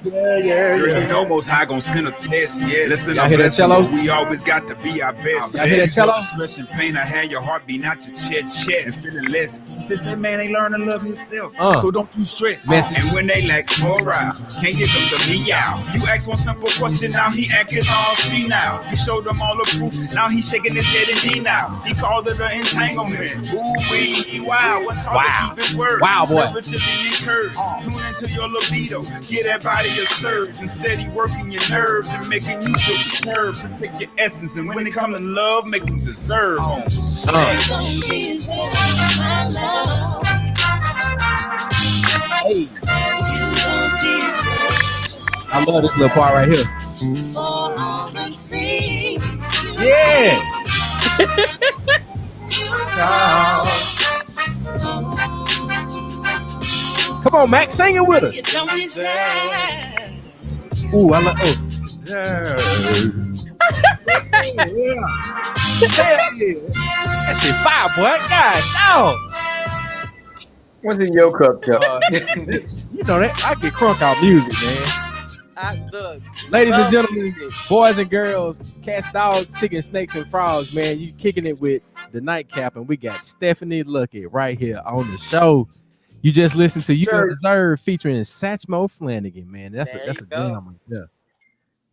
Yeah. Girl, you know Most High gon' send a test, yes. Listen, Y'all hear that cello? We always got to be our best. Y'all hear that cello? Stress and pain, I had your heart beat out your chest, and feeling less. Since that man ain't learn to love himself, so don't you stress. Message. And when they lack morale, can't give them the meow. You ask one simple question, now he acting all see now. You showed them all the proof, now he shaking his head and he now. He called it an entanglement. Ooh-wee, wow, what's hard to keep his word. Wow, boy. Spiritually encouraged. Tune into your libido, get that body a surge, and steady working your nerves and making you feel perturbed. Protect your essence, and when it comes to love, make them deserve. Hey. I love this little part right here. Yeah. Come on, Max, sing it with us. Ooh, I like. Yeah. That shit fire, boy. God, no. What's in your cup, Chuck? You know that I get crunk out music, man. Ladies and gentlemen, boys and girls, cats, dogs, chickens, snakes, and frogs, man, you kicking it with the Nightcap, and we got Stephanie Luckett right here on the show. You just listened to You Don't Deserve featuring Satchmo Flanagan, man. That's a jam right there.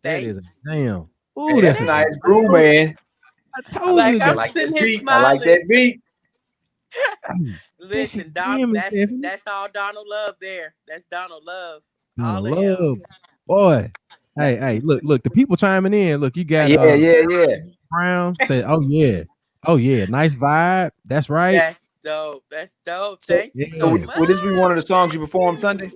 That is a jam. Ooh, Man, that's a nice groove, man. I told you. I'm sitting here I smiling. like that beat. Listen, that's all Donald Love there. That's Donald Love. All of him. Love, boy. Hey, look, the people chiming in. Look, you got Yeah. Brown said, oh yeah, nice vibe. That's right. That's dope. Thank you so much. Would this be one of the songs you perform Sunday?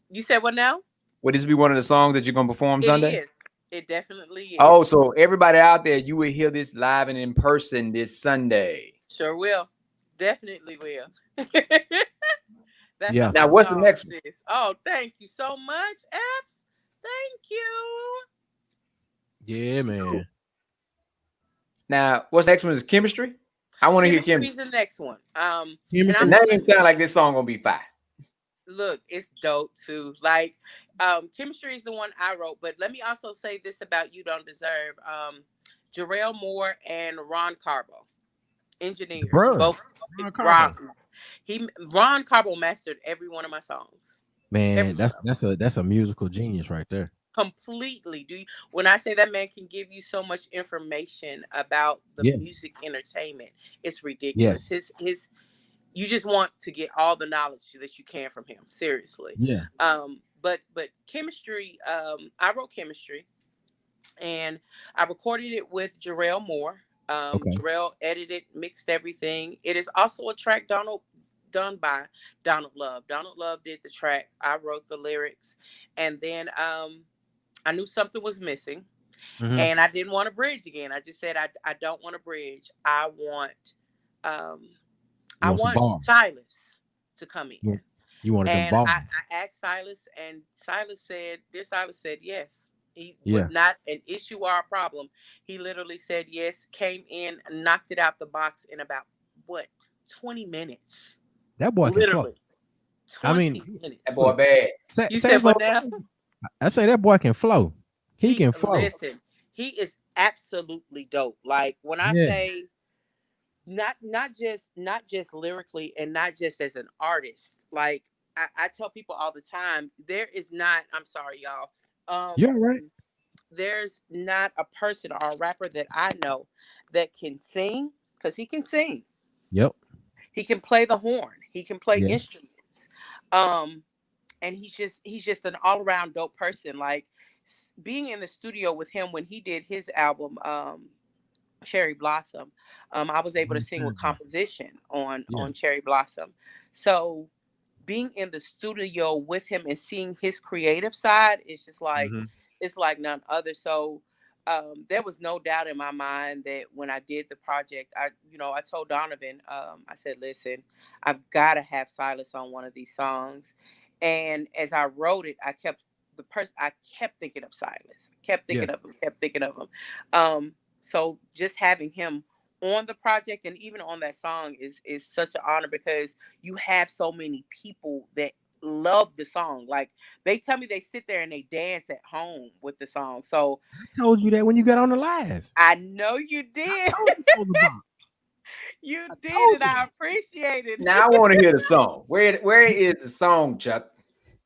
You said what now? Would this be one of the songs that you're gonna perform Sunday? It is. It definitely is. Oh, so everybody out there, you will hear this live and in person this Sunday. Sure will. Definitely will. That's Yeah. Now, what's the next one? Oh, thank you so much, Epps. Thank you. Yeah, man. Now, what's the next one? Is Chemistry? I want to hear Chemistry. Chemistry's the next one. Chemistry. That didn't sound like this song gonna be fire. Look, it's dope too. Like, Chemistry is the one I wrote, but let me also say this about You Don't Deserve. Jarrell Moore and Ron Carbo, engineers, both. Ron Carbo mastered every one of my songs. Man, that's a musical genius right there. Completely. When I say that man can give you so much information about the music entertainment, it's ridiculous. Yes. you just want to get all the knowledge that you can from him. Seriously. Yeah. But chemistry, I wrote chemistry, and I recorded it with Jarrell Moore. Okay. Jarrell edited, mixed everything. It is also a track done by Donald Love. Donald Love did the track. I wrote the lyrics, and then I knew something was missing, and I didn't want a bridge again. I just said I don't want a bridge. I want Silas to come in. You wanted and them I asked Silas, and Silas said yes. He was not an issue or a problem. He literally said yes, came in, knocked it out the box in about 20 minutes. That boy literally. Can flow. 20 minutes. That boy bad. You said what now? I say that boy can flow. He can flow. Listen, he is absolutely dope. Like when I say not just lyrically and not just as an artist. Like I tell people all the time, there is not, I'm sorry, y'all. You're right. There's not a person or a rapper that I know that can sing, because he can sing. Yep. He can play the horn. He can play instruments. And he's just an all around dope person. Like being in the studio with him when he did his album, Cherry Blossom, I was able to sing with composition on Cherry Blossom. So being in the studio with him and seeing his creative side is just like, it's like none other. So there was no doubt in my mind that when I did the project, I told Donovan, I said, listen, I've got to have Silas on one of these songs. And as I wrote it, I kept thinking of Silas, kept thinking of him. So just having him on the project and even on that song is such an honor, because you have so many people that love the song. Like they tell me they sit there and they dance at home with the song. So I told you that when you got on the live. I know you did. You did, and I appreciate it. Now I want to hear the song. Where is the song, Chuck?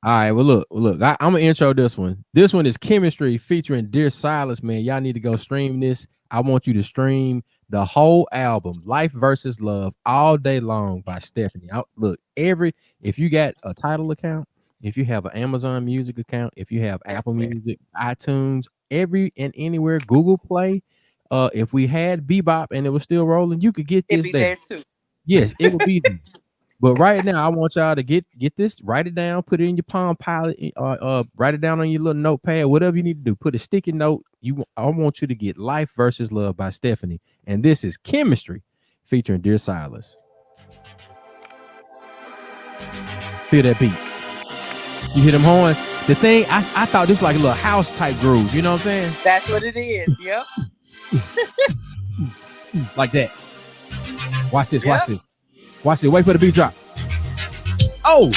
All right, well, look. I'm gonna intro this one. This one is Chemistry featuring Dear Silas. Man, y'all need to go stream this. I want you to stream the whole album, Life versus Love, all day long by Stephanie. If you got a Tidal account, if you have an Amazon Music account, if you have Apple Music, iTunes, every and anywhere, Google Play. If we had Bebop and it was still rolling, you could get this there too. Yes, it would be there. But right now, I want y'all to get this, write it down, put it in your Palm Pilot, write it down on your little notepad, whatever you need to do. Put a sticky note. I want you to get Life versus Love by Stephanie, and this is Chemistry featuring Dear Silas. Feel that beat. You hear them horns? The thing, I thought this was like a little house type groove. You know what I'm saying? That's what it is. Yep. Like that. Watch this. Watch this. Watch it. Wait for the beat drop. Oh!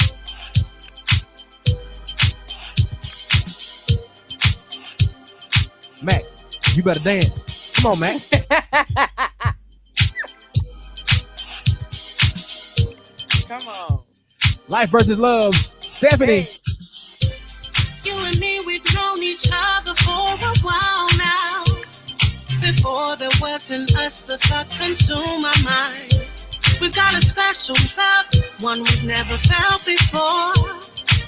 Mac, you better dance. Come on, Mac. Come on. Life versus Love. Stephanie. Hey. You and me, we've known each other for a while now. Before there wasn't us, the thought consumed my mind. We've got a special love, one we've never felt before.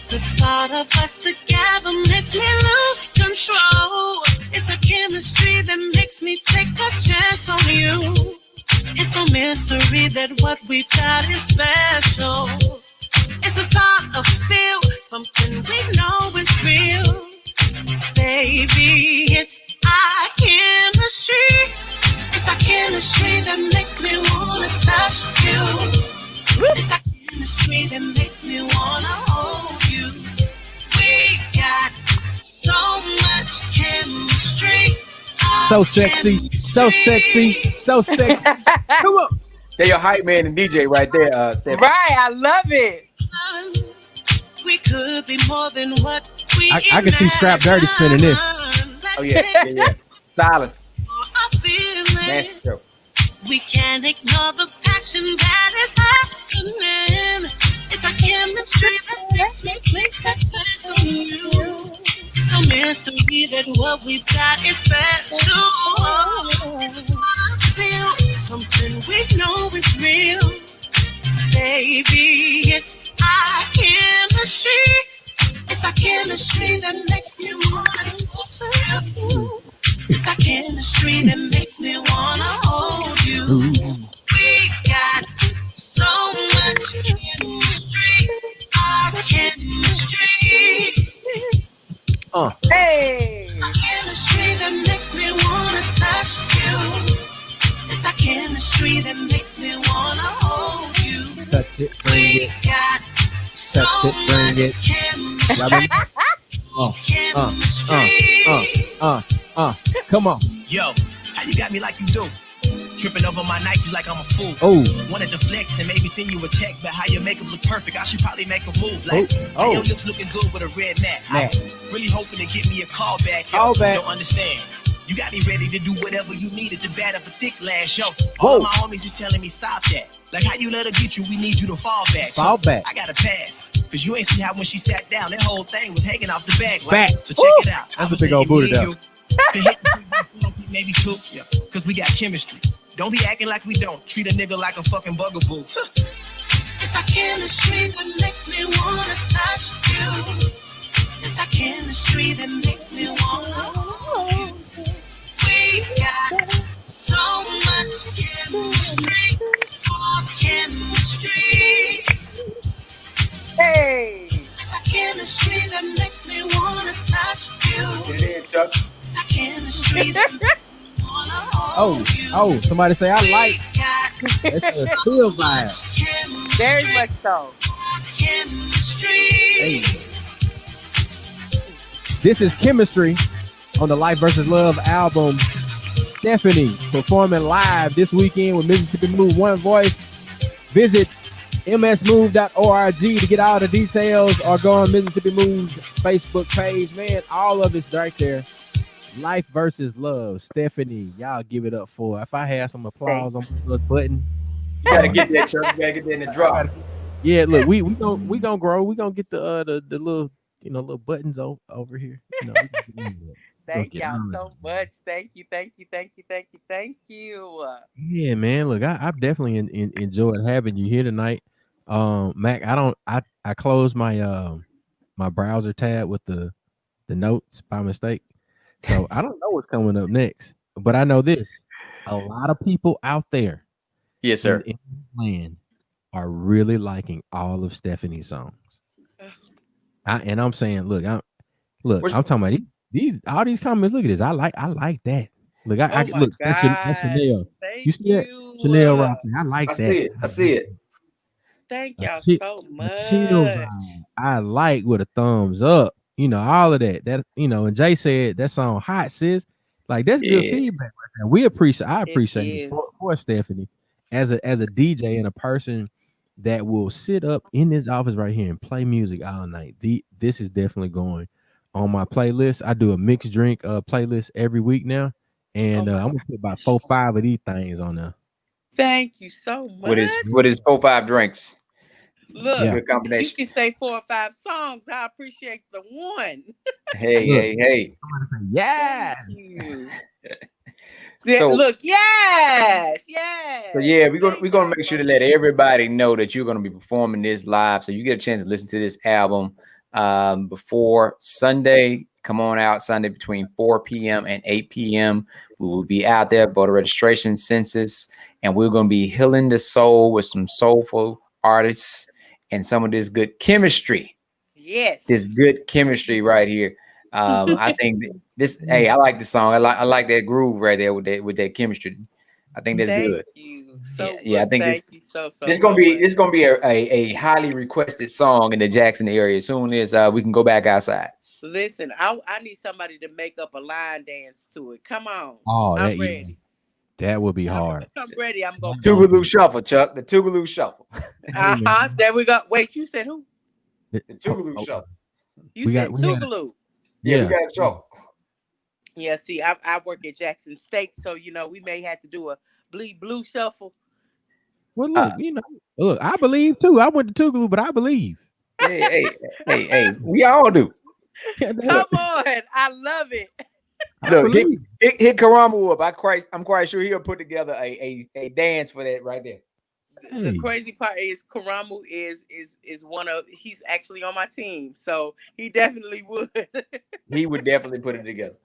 The thought of us together makes me lose control. It's the chemistry that makes me take a chance on you. It's no mystery that what we've got is special. It's a thought of feel, something we know is real. Baby, it's our chemistry. It's our chemistry that makes me wanna touch you. It's our chemistry that makes me wanna hold you. We got so much chemistry. So sexy, so sexy, so sexy. Come on. They're your hype man and DJ right there, Stephanie. Right, I love it. We could be more than what we I can see Strap Dirty spinning this. Oh yeah. Silas. Feeling. We can't ignore the passion that is happening. It's our chemistry that makes me click that place on you. It's no mystery that what we've got is special. It's what I feel, something we know is real. baby. It's our chemistry. It's our chemistry that makes me wanna touch you. It's our chemistry that makes me wanna hold you. We got so much chemistry. Our chemistry. Hey. It's our chemistry that makes me wanna touch you. It's our chemistry that makes me wanna hold you. Touch it, bring We it. got so Touch it, bring much it. chemistry. Come on. Yo, how you got me like you do? Tripping over my Nikes like I'm a fool. Oh, Wanted to flex and maybe send you a text, but how your makeup look perfect, I should probably make a move. Like, how your lips looking good with a red mat. I was really hoping to get me a call back. Yo, Call back. Don't understand. You got me ready to do whatever you needed to bat up a thick last show. All of my homies is telling me stop that. Like how you let her get you, we need you to fall back. Fall back. I got to pass. Cause you ain't see how when she sat down, that whole thing was hanging off the back. Like, Back. So check it out. That's a big old booty down. Maybe two, yeah. Cause we got chemistry. Don't be acting like we don't. Treat a nigga like a fucking bugaboo. It's our chemistry that makes me wanna touch you. It's our chemistry that makes me wanna hold you. We got so much chemistry. Our chemistry. Hey. It's our chemistry that makes me wanna touch you. Get it in, Chuck. It's our chemistry that makes me wanna hold you. Oh, somebody say I like. We got It's a chill vibe. chemistry. Very much so. Our chemistry. Hey. This is Chemistry on the Life versus Love album. Stephanie performing live this weekend with Mississippi Move One Voice. Visit msmove.org to get all the details or go on Mississippi Move's Facebook page. Man, all of it's right there. Life versus Love. Stephanie, y'all give it up for her. If I had some applause on the button. You gotta get that, Chuck. You gotta get that in the drop. Yeah, look, we gonna grow. We gonna get the little little buttons over here. Thank y'all so much. Thank you. Yeah, man. Look, I've definitely enjoyed having you here tonight. Mac, I closed my my browser tab with the notes by mistake. So I don't know what's coming up next. But I know this. A lot of people out there Yes, sir. in land are really liking all of Stephanie's songs. I'm saying, look, I'm talking about all these comments. Look at this. I like that. Look, look, that's Chanel. You see that? Chanel Rossi. I like that. I see it. Thank y'all so much. I like with a thumbs up. All of that. That and Jay said that song hot, sis. Like that's good feedback right there. I appreciate it for Stephanie as a DJ and a person that will sit up in this office right here and play music all night. This is definitely going on my playlist. I do a mixed drink playlist every week now, and I'm gonna put about 4-5 of these things on there. Thank you so much. What is 4-5 drinks? Look, Yeah. Good combination. you can say 4 or 5 songs. I appreciate the one. Hey. Somebody say yes. Thank you. So- Look, yes. So yeah, we're gonna make sure to let everybody know that you're gonna be performing this live, so you get a chance to listen to this album before Sunday. Come on out Sunday between 4 p.m. and 8 p.m. We will be out there, voter registration, census, and we're gonna be healing the soul with some soulful artists and some of this good chemistry. Yes. This good chemistry right here. I think this. Hey, I like the song. I like that groove right there with that chemistry. I think that's good. Thank you so Yeah, I think thank you so This gonna be a highly requested song in the Jackson area as soon as we can go back outside. Listen, I need somebody to make up a line dance to it. Come on. Oh, I'm ready. That would be hard. I'm ready. I'm going. Tougaloo Shuffle, Chuck. The Tougaloo Shuffle. There we go. Wait, you said who? The Tougaloo Shuffle. You said Tougaloo. Yeah, we got a shuffle. Yeah, see, I work at Jackson State, so we may have to do a bleed blue shuffle. Well, look, I believe too. I went to Tougaloo, but I believe. Hey, we all do. Come on, I love it. Look, hit Karamo up. I'm quite sure he'll put together a dance for that right there. The crazy part is Karamu is he's actually on my team, so he definitely would. He would definitely put it together.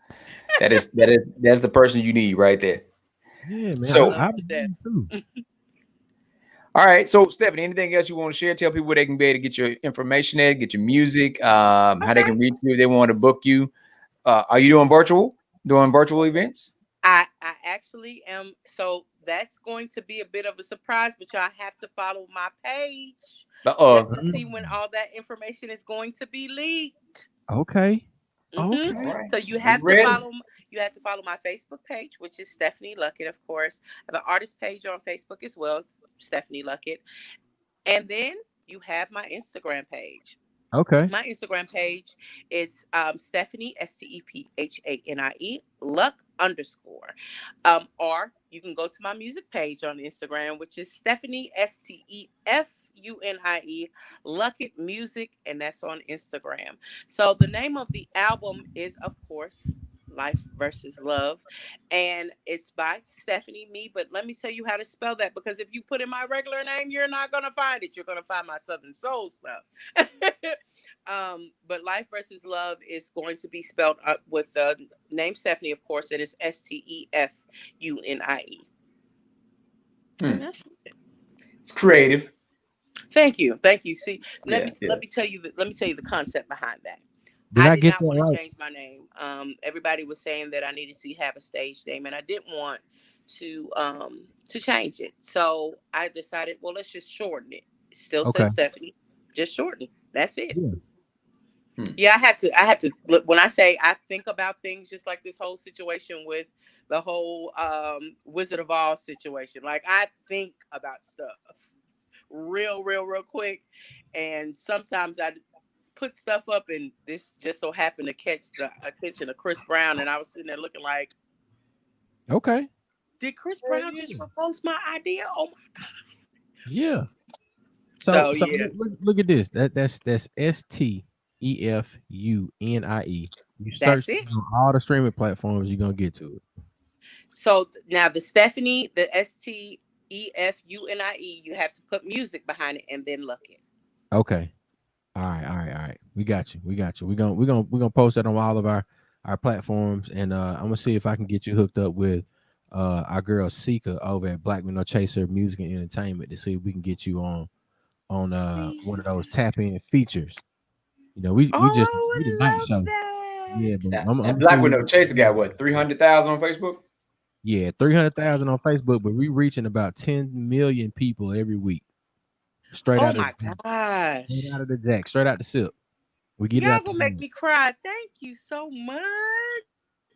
That's the person you need right there. Yeah, man. So I believe too. all right. So Stephanie, anything else you want to share? Tell people where they can be able to get your information at, get your music, how they can reach you if they want to book you. Are you doing virtual events? I actually am. So that's going to be a bit of a surprise, but y'all have to follow my page just to see when all that information is going to be leaked. Okay. Okay. Right. So you have to follow. You have to follow my Facebook page, which is Stephanie Luckett, of course. I have an artist page on Facebook as well, Stephanie Luckett, and then you have my Instagram page. Okay. My Instagram page is Stephanie STEPHANIE Luck _ or you can go to my music page on Instagram, which is Stephanie STEFUNIE Luckett Music, and that's on Instagram. So the name of the album is, of course, Life versus Love, and it's by Stephanie Me. But let me tell you how to spell that, because if you put in my regular name, you're not gonna find it. You're gonna find my Southern Soul stuff. But Life versus Love is going to be spelled up with the name Stephanie, of course. It is STEFUNIE. It's creative. Thank you. See, let me tell you the concept behind that. Did I did get not that want right? to change my name. Everybody was saying that I needed to have a stage name, and I didn't want to change it. So I decided, well, let's just shorten it. It still says Stephanie, just shorten. That's it. Yeah, I have to look. When I say I think about things, just like this whole situation with the whole Wizard of Oz situation, like I think about stuff real quick, and sometimes I put stuff up, and this just so happened to catch the attention of Chris Brown, and I was sitting there looking like, okay, did Chris Brown just repost my idea? Oh my god! Yeah. So yeah, look at this. That's STEFUNIE. You search on all the streaming platforms, you're gonna get to it. So now the Stephanie, the STEFUNIE, you have to put music behind it and then look it. Okay. All right. We got you. We're gonna post that on all of our platforms, and I'm gonna see if I can get you hooked up with our girl Sika over at Black Window Chaser Music and Entertainment to see if we can get you on one of those tap in features. You know, we the night show. Yeah, but I'm Black Window Chaser got what, 300,000 on Facebook? Yeah, 300,000 on Facebook, but we reaching about 10 million people every week. Straight out of the jack, straight out the sip. We get y'all gonna make me cry. Thank you so much.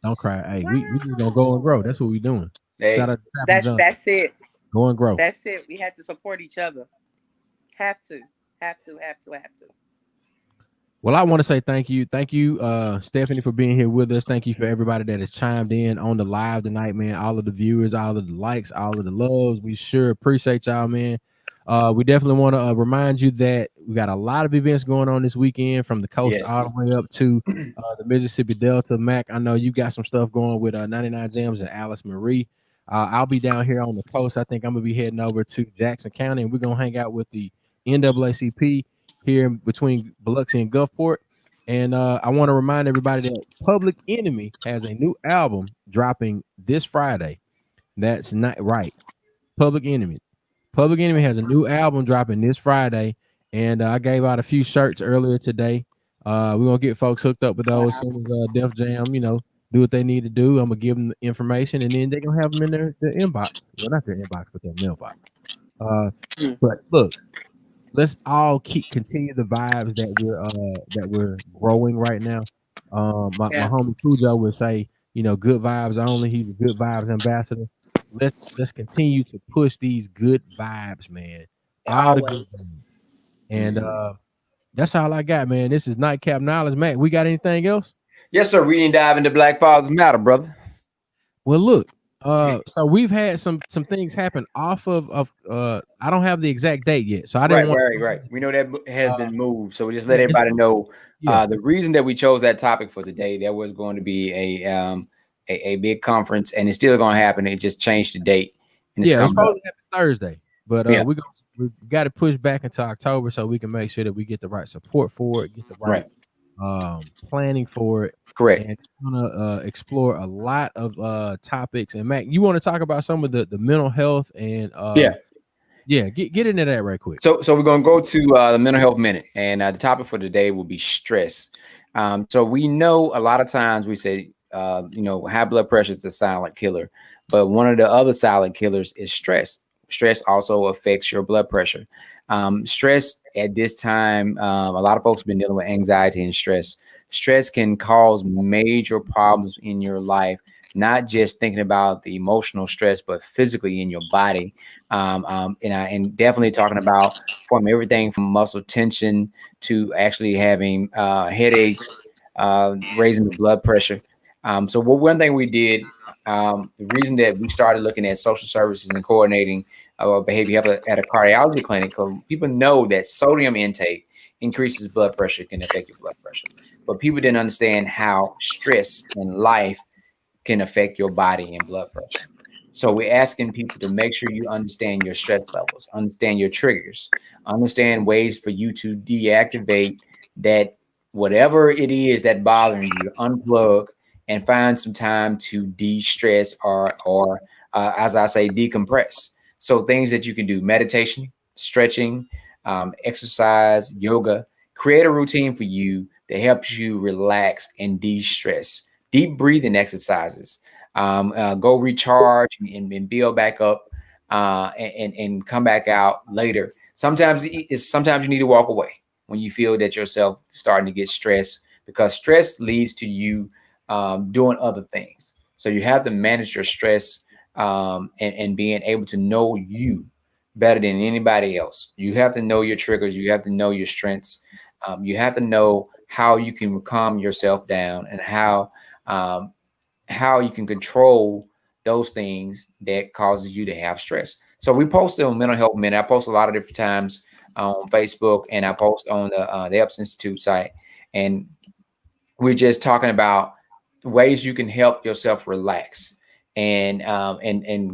Don't cry. Hey, we just gonna go and grow. That's what we doing. Hey, shout out to that's it. Go and grow. That's it. We had to support each other. Have to. Well, I want to say thank you, Stephanie, for being here with us. Thank you for everybody that has chimed in on the live tonight, man. All of the viewers, all of the likes, all of the loves. We sure appreciate y'all, man. We definitely want to remind you that we got a lot of events going on this weekend, from the coast all the way up to the Mississippi Delta. Mac, I know you got some stuff going with 99 Gems and Alice Marie. I'll be down here on the coast. I think I'm gonna be heading over to Jackson County, and we're gonna hang out with the NAACP here between Biloxi and Gulfport. And I want to remind everybody that Public Enemy has a new album dropping this Friday. That's not right. Public Enemy has a new album dropping this Friday, and I gave out a few shirts earlier today. We're gonna get folks hooked up with those as soon as Def Jam, do what they need to do. I'm gonna give them the information, and then they're gonna have them in their inbox. Well, not their inbox, but their mailbox. But look, let's all continue the vibes that we're growing right now. My homie Cujo would say, good vibes only. He's a good vibes ambassador. Let's continue to push these good vibes, man. All the good vibes. And that's all I got, man. This is Nightcap Knowledge. Matt, we got anything else? Yes, sir. We didn't dive into Black Fathers Matter, brother. Well, look, so we've had some things happen off of I don't have the exact date yet, so I didn't right. We know that has been moved, so we just let everybody know the reason that we chose that topic for today. There was going to be a big conference, and it's still going to happen. It just changed the date. And it's supposed to happen Thursday, But we got to push back into October so we can make sure that we get the right support for it, get the right planning for it. Correct. And want to explore a lot of topics. And Mac, you want to talk about some of the mental health and get into that right quick. So we're gonna go to the mental health minute, and the topic for today will be stress. So we know a lot of times we say high blood pressure is the silent killer, but one of the other silent killers is stress. Stress also affects your blood pressure. Stress at this time, a lot of folks have been dealing with anxiety and stress. Stress can cause major problems in your life, not just thinking about the emotional stress, but physically in your body. And definitely talking about from everything from muscle tension to actually having headaches, raising the blood pressure. So one thing we did, the reason that we started looking at social services and coordinating behavior health at a cardiology clinic, because people know that sodium intake increases blood pressure, can affect your blood pressure. But people didn't understand how stress in life can affect your body and blood pressure. So we're asking people to make sure you understand your stress levels, understand your triggers, understand ways for you to deactivate that whatever it is that bothering you, unplug and find some time to de-stress or as I say, decompress. So things that you can do: meditation, stretching, exercise, yoga. Create a routine for you that helps you relax and de-stress. Deep breathing exercises. Go recharge and build back up and come back out later. Sometimes sometimes you need to walk away when you feel that yourself starting to get stressed, because stress leads to you doing other things. So you have to manage your stress and being able to know you better than anybody else. You have to know your triggers. You have to know your strengths. You have to know how you can calm yourself down and how you can control those things that causes you to have stress. So we posted on Mental Health Minute. I post a lot of different times on Facebook, and I post on the Epps Institute site. And we're just talking about ways you can help yourself relax and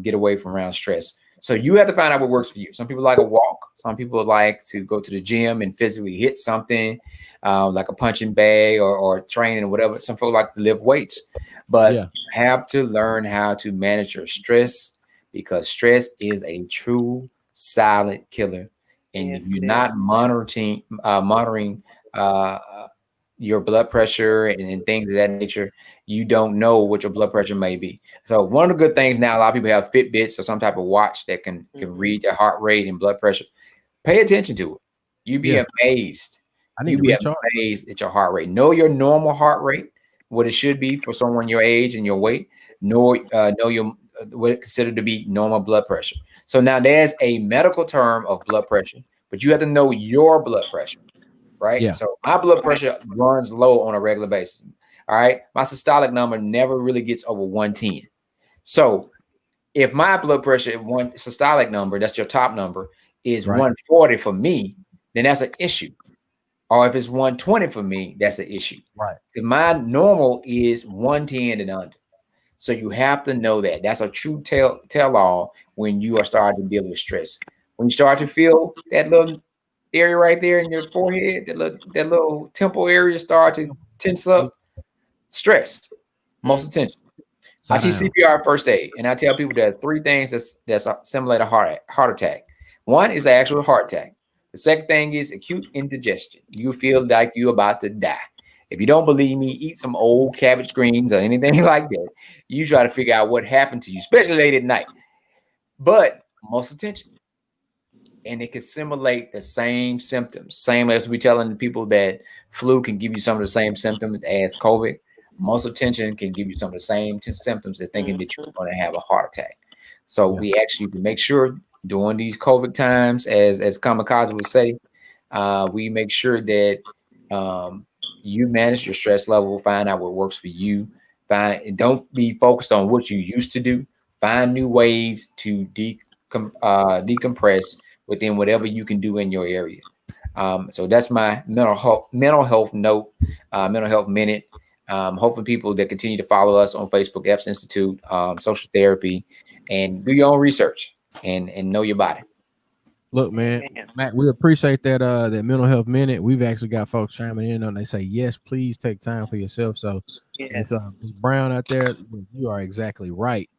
get away from around stress. So you have to find out what works for you. Some people like a walk. Some people like to go to the gym and physically hit something like a punching bag or training or whatever. Some people like to lift weights. But you have to learn how to manage your stress, because stress is a true silent killer. And if you're not monitoring your blood pressure and things of that nature, you don't know what your blood pressure may be. So one of the good things now, a lot of people have Fitbits or some type of watch that can read their heart rate and blood pressure. Pay attention to it. You'd be amazed. You'd be amazed at your heart rate. Know your normal heart rate, what it should be for someone your age and your weight. Know your what it considered to be normal blood pressure. So now there's a medical term of blood pressure, but you have to know your blood pressure, right? Yeah. So my blood pressure runs low on a regular basis. All right. My systolic number never really gets over 110. So if my blood pressure, one systolic number, that's your top number, is 140 for me, then that's an issue. Or if it's 120 for me, that's an issue. Right. Because my normal is 110 and under. So you have to know that. That's a true tell-all when you are starting to deal with stress. When you start to feel that little area right there in your forehead, that little temple area start to tense up, stress, muscle tension. I teach CPR first aid, and I tell people there's three things that's simulate a heart attack. One is the actual heart attack. The second thing is acute indigestion. You feel like you're about to die. If you don't believe me, eat some old cabbage greens or anything like that. You try to figure out what happened to you, especially late at night. But muscle tension. And it can simulate the same symptoms. Same as we telling the people that flu can give you some of the same symptoms as COVID. Muscle tension can give you some of the same symptoms as thinking that you're going to have a heart attack. So we actually make sure during these COVID times, as Kamikaze would say, we make sure that you manage your stress level, find out what works for you. Don't be focused on what you used to do. Find new ways to decompress within whatever you can do in your area. So that's my mental health note, mental health minute. Hopefully people that continue to follow us on Facebook, Epps Institute, social therapy, and do your own research and know your body. Look, man, Amen. Matt, we appreciate that mental health minute. We've actually got folks chiming in on. They say yes, please take time for yourself. So, Miss Yes. Miss Brown out there, you are exactly right.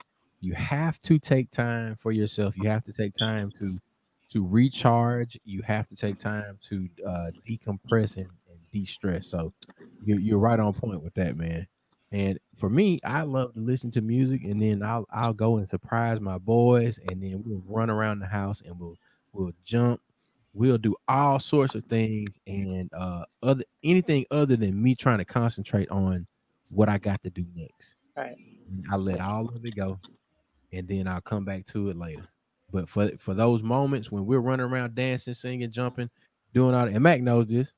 You have to take time for yourself. You have to take time to recharge. You have to take time to decompress and de-stress. So, you're right on point with that, man. And for me, I love to listen to music, and then I'll go and surprise my boys, and then we'll run around the house and we'll jump, we'll do all sorts of things, and other anything other than me trying to concentrate on what I got to do next. Right. And I let all of it go, and then I'll come back to it later. But for those moments when we're running around dancing, singing, jumping, doing all that, and Mac knows this,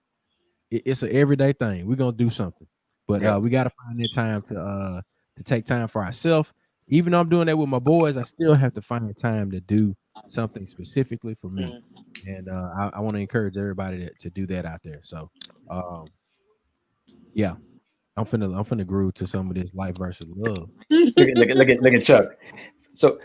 it's an everyday thing. We're gonna do something, but Yep. we gotta find that time to take time for ourselves. Even though I'm doing that with my boys, I still have to find time to do something specifically for me. Mm. And I want to encourage everybody to do that out there. So, um, yeah, I'm finna groove to some of this life versus love. Look at Chuck. So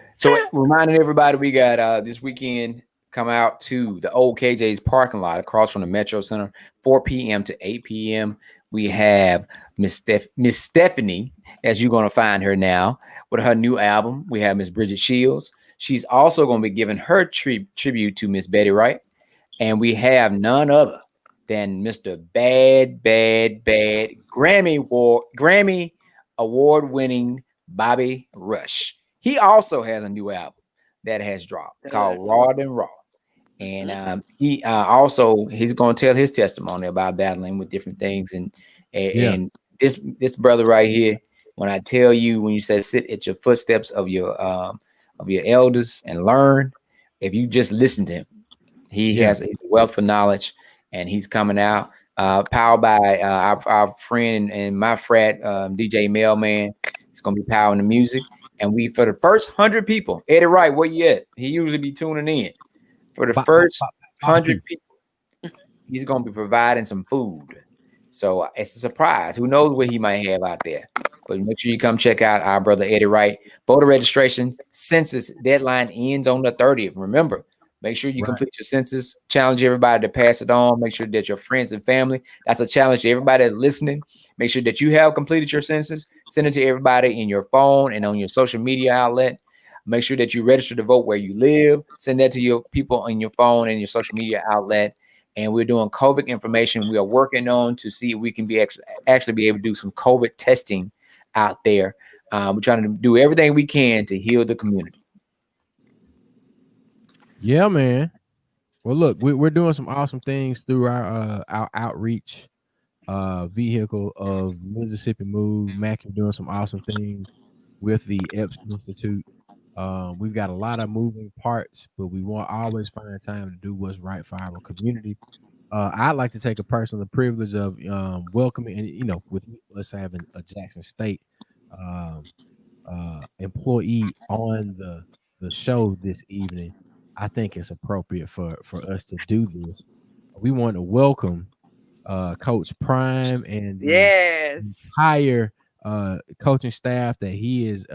reminding everybody, we got this weekend come out to the old KJ's parking lot across from the Metro Center, 4 p.m. to 8 p.m. We have Miss Stephanie, as you're going to find her now, with her new album. We have Miss Bridget Shields. She's also going to be giving her tribute to Miss Betty Wright. And we have none other than Mr. Bad Grammy award winning Bobby Rush. He also has a new album that has dropped called Raw and Raw. And he also he's going to tell his testimony about battling with different things. And Yeah, this brother right here, when I tell you, when you say sit at your footsteps of your elders and learn, if you just listen to him, he yeah, has a wealth of knowledge, and he's coming out powered by our friend and my frat DJ Mailman. It's gonna be powering the music, and we for the first 100 people, Eddie Wright, where you at? He usually be tuning in. For the first 100 barbecue. people, he's gonna be providing some food. So it's a surprise. Who knows what he might have out there? But make sure you come check out our brother Eddie Wright. Voter registration census deadline ends on the 30th. Remember, make sure you Right, complete your census. Challenge everybody to pass it on. Make sure that your friends and family. That's a challenge to everybody that's listening. Make sure that you have completed your census. Send it to everybody in your phone and on your social media outlet. Make sure that you register to vote where you live. Send that to your people on your phone and your social media outlet. And we're doing COVID information. We are working on to see if we can be actually be able to do some COVID testing out there. We're trying to do everything we can to heal the community. yeah, man. Well, look, we're doing some awesome things through our outreach vehicle of Mississippi Move. Mac is doing some awesome things with the Epps Institute. We've got a lot of moving parts, but we want always find time to do what's right for our community. I'd like to take a personal privilege of welcoming, and with us having a Jackson State um, employee on the show this evening. I think it's appropriate for us to do this. We want to welcome Coach Prime and the Yes. entire coaching staff that he is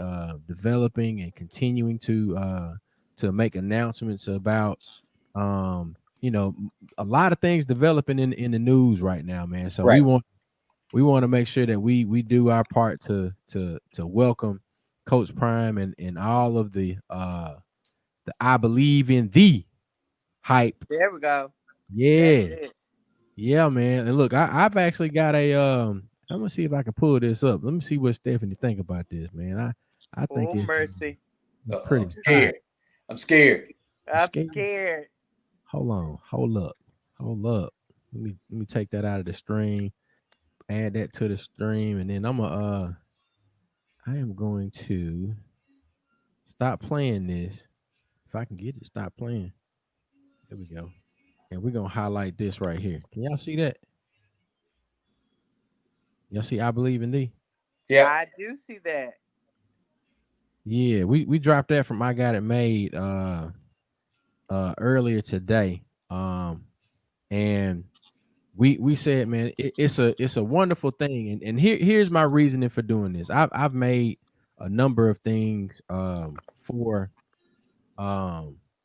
developing and continuing to make announcements about. A lot of things developing in the news right now, man. So Right. we want to make sure that we do our part to welcome Coach Prime and all of the I believe in the hype. There we go. Yeah. That's it. Yeah, man. And look, I've actually got a I'm gonna see if I can pull this up. Let me see what Stephanie think about this, man. I think Oh, mercy. it's pretty I'm scared. I'm scared. I'm scared. scared. Hold on, hold up. Let me take that out of the stream, add that to the stream, and then I am going to stop playing this. If I can get it, stop playing. There we go. And we're gonna highlight this right here. Can y'all see that? Y'all see I believe in thee? Yeah. I do see that. Yeah, we dropped that from I Got It Made earlier today. And we said, man, it's a wonderful thing. And here's my reasoning for doing this. I've made a number of things for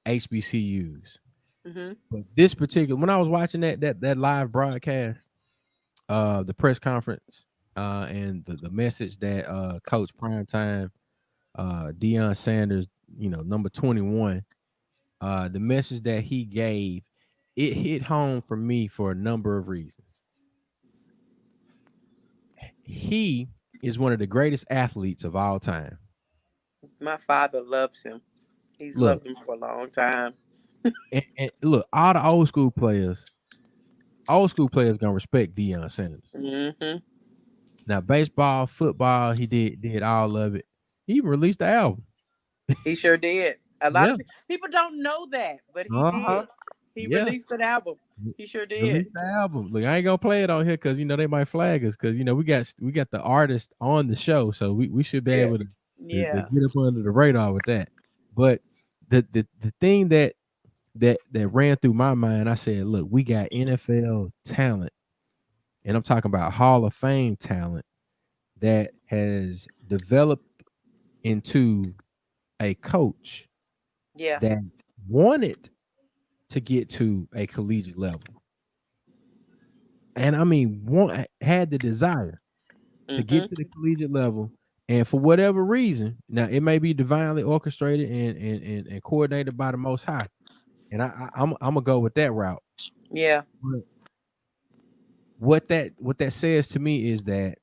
HBCUs. But this particular, when I was watching that live broadcast, the press conference, and the message that Coach Primetime, Deion Sanders, number 21, the message that he gave, it hit home for me for a number of reasons. He is one of the greatest athletes of all time. My father loves him. He's Look, loved him for a long time. and look, all the old school players gonna respect Deion Sanders. Mm-hmm. Now, baseball, football, he did all of it. He even released the album. He sure did. A lot of people don't know that, but he did. He released an album. He sure did. Released the album. Look, I ain't gonna play it on here because they might flag us because we got the artist on the show, so we should be able to get up under the radar with that. But the thing that ran through my mind, I said, look, we got NFL talent, and I'm talking about Hall of Fame talent that has developed into a coach that wanted to get to a collegiate level. And I mean, had the desire to get to the collegiate level, and for whatever reason, now it may be divinely orchestrated and coordinated by the Most High, and I'm gonna go with that route. Yeah. But what that says to me is that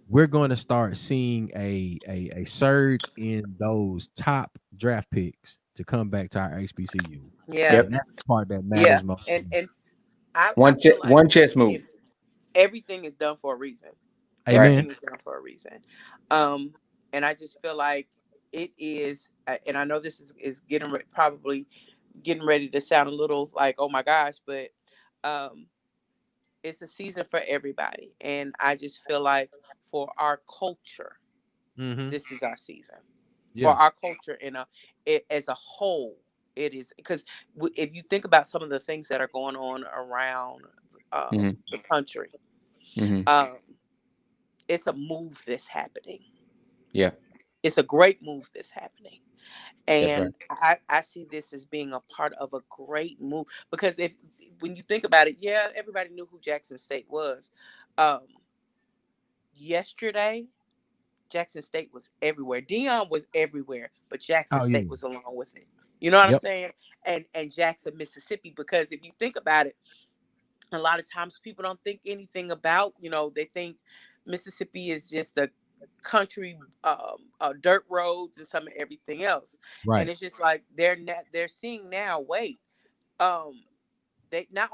we're going to start seeing a surge in those top draft picks to come back to our HBCU. Yeah, and that's the part that matters most. And I one chess move. Everything is done for a reason. Amen. Everything is done for a reason. And I just feel like it is, and I know this is probably getting ready to sound a little like, oh my gosh, but it's a season for everybody. And I just feel like for our culture, this is our season. For our culture as a whole, it is, because if you think about some of the things that are going on around the country, it's a move that's happening. Yeah, it's a great move that's happening, and I see this as being a part of a great move, because when you think about it, everybody knew who Jackson State was. Yesterday, Jackson State was everywhere. Deion was everywhere, but Jackson State was along with it. You know what I'm saying? And Jackson, Mississippi, because if you think about it, a lot of times people don't think anything about, they think Mississippi is just a country, dirt roads and some of everything else. Right. And it's just like they're seeing now, wait, they not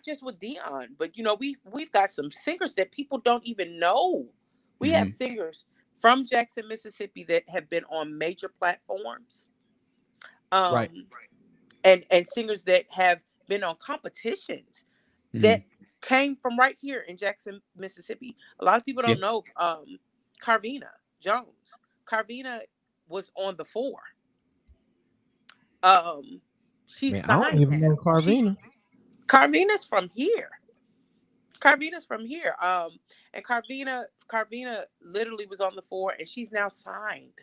just with Deion, but we've got some singers that people don't even know. We have singers from Jackson, Mississippi that have been on major platforms. Right. And singers that have been on competitions that came from right here in Jackson, Mississippi. A lot of people don't know Carvina Jones. Carvina was on the 4. She's signed. I don't even know Carvina. Carvina's from here. And Carvina literally was on the 4, and she's now signed.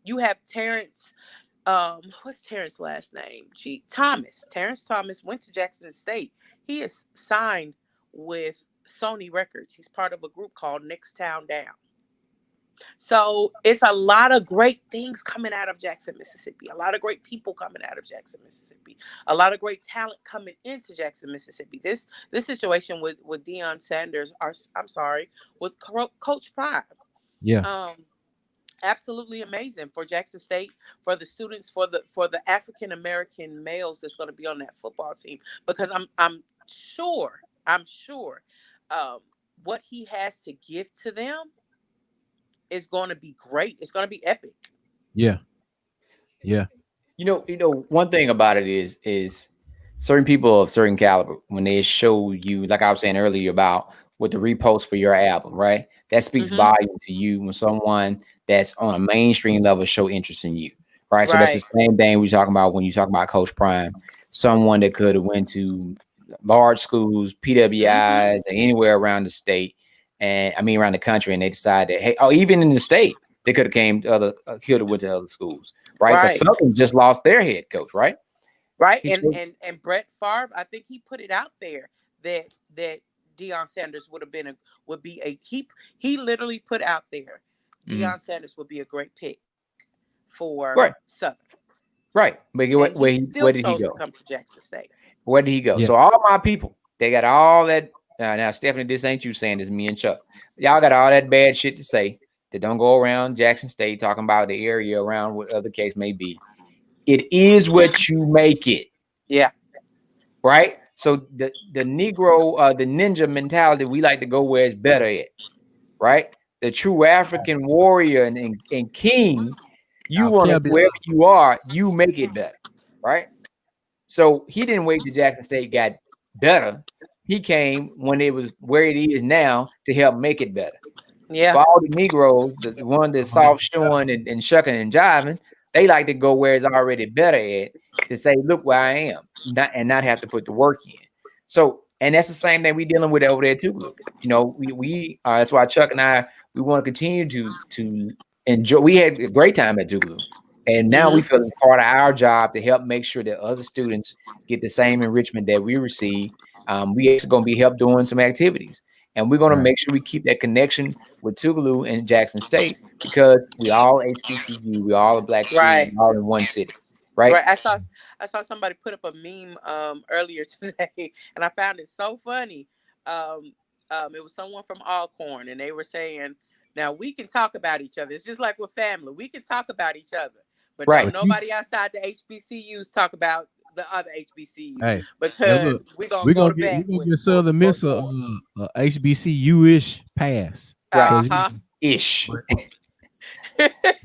You have Terrence. What's Terrence's last name? Thomas. Terrence Thomas went to Jackson State. He is signed with Sony Records. He's part of a group called Next Town Down. So it's a lot of great things coming out of Jackson, Mississippi. A lot of great people coming out of Jackson, Mississippi. A lot of great talent coming into Jackson, Mississippi. This situation with Deion Sanders, with Coach Prime. Yeah. Absolutely amazing for Jackson State, for the students, for the African American males that's going to be on that football team, because I'm sure what he has to give to them is going to be great. It's going to be epic. Yeah. One thing about it is certain people of certain caliber, when they show you, like I was saying earlier about with the repost for your album, right? That speaks volume to you when someone that's on a mainstream level show interest in you, right? So that's the same thing we're talking about when you talk about Coach Prime, someone that could have went to large schools, PWIs, or anywhere around the state, around the country, and they decided, hey, even in the state, they could have went to other schools, right? Because Southern just lost their head coach, right? Right. He And chose, and Brett Favre, I think he put it out there that Deion Sanders would be a he literally put out there mm, Deion Sanders would be a great pick for right, Southern. right. But And he where still did he chose to go? come to Jackson State. Where did he go? Yeah. So all my people, they got all that. Now, Stephanie, this ain't you saying this, me and Chuck. Y'all got all that bad shit to say that don't go around Jackson State talking about the area around what other case may be. It is what you make it, Yeah. right? So the Negro, the ninja mentality, we like to go where it's better at, right? The true African warrior and king, you Y'all want to kept it. wherever you are, you make it better, right? So he didn't wait till Jackson State got better. He came when it was where it is now to help make it better. Yeah. For all the Negroes, the one that's soft shoeing and shucking and jiving, they like to go where it's already better at to say, look where I am, not have to put the work in. So, and that's the same thing we dealing with over there too. You know, we that's why Chuck and I we want to continue to enjoy. We had a great time at Tougaloo. And now we feel it's part of our job to help make sure that other students get the same enrichment that we receive. We actually going to be help doing some activities, and we're going to make sure we keep that connection with Tougaloo and Jackson State because we all HBCU, we all a black school, Right. we all in one city, right? Right. I saw somebody put up a meme earlier today, and I found it so funny. It was someone from Alcorn, and they were saying, "Now we can talk about each other. It's just like with family. We can talk about each other, but Right. don't nobody outside the HBCUs talk about the other HBCUs Hey, because look, we're gonna we're go gonna to get bat with Southern Miss a HBCU-ish pass. Right. 'Cause Ish.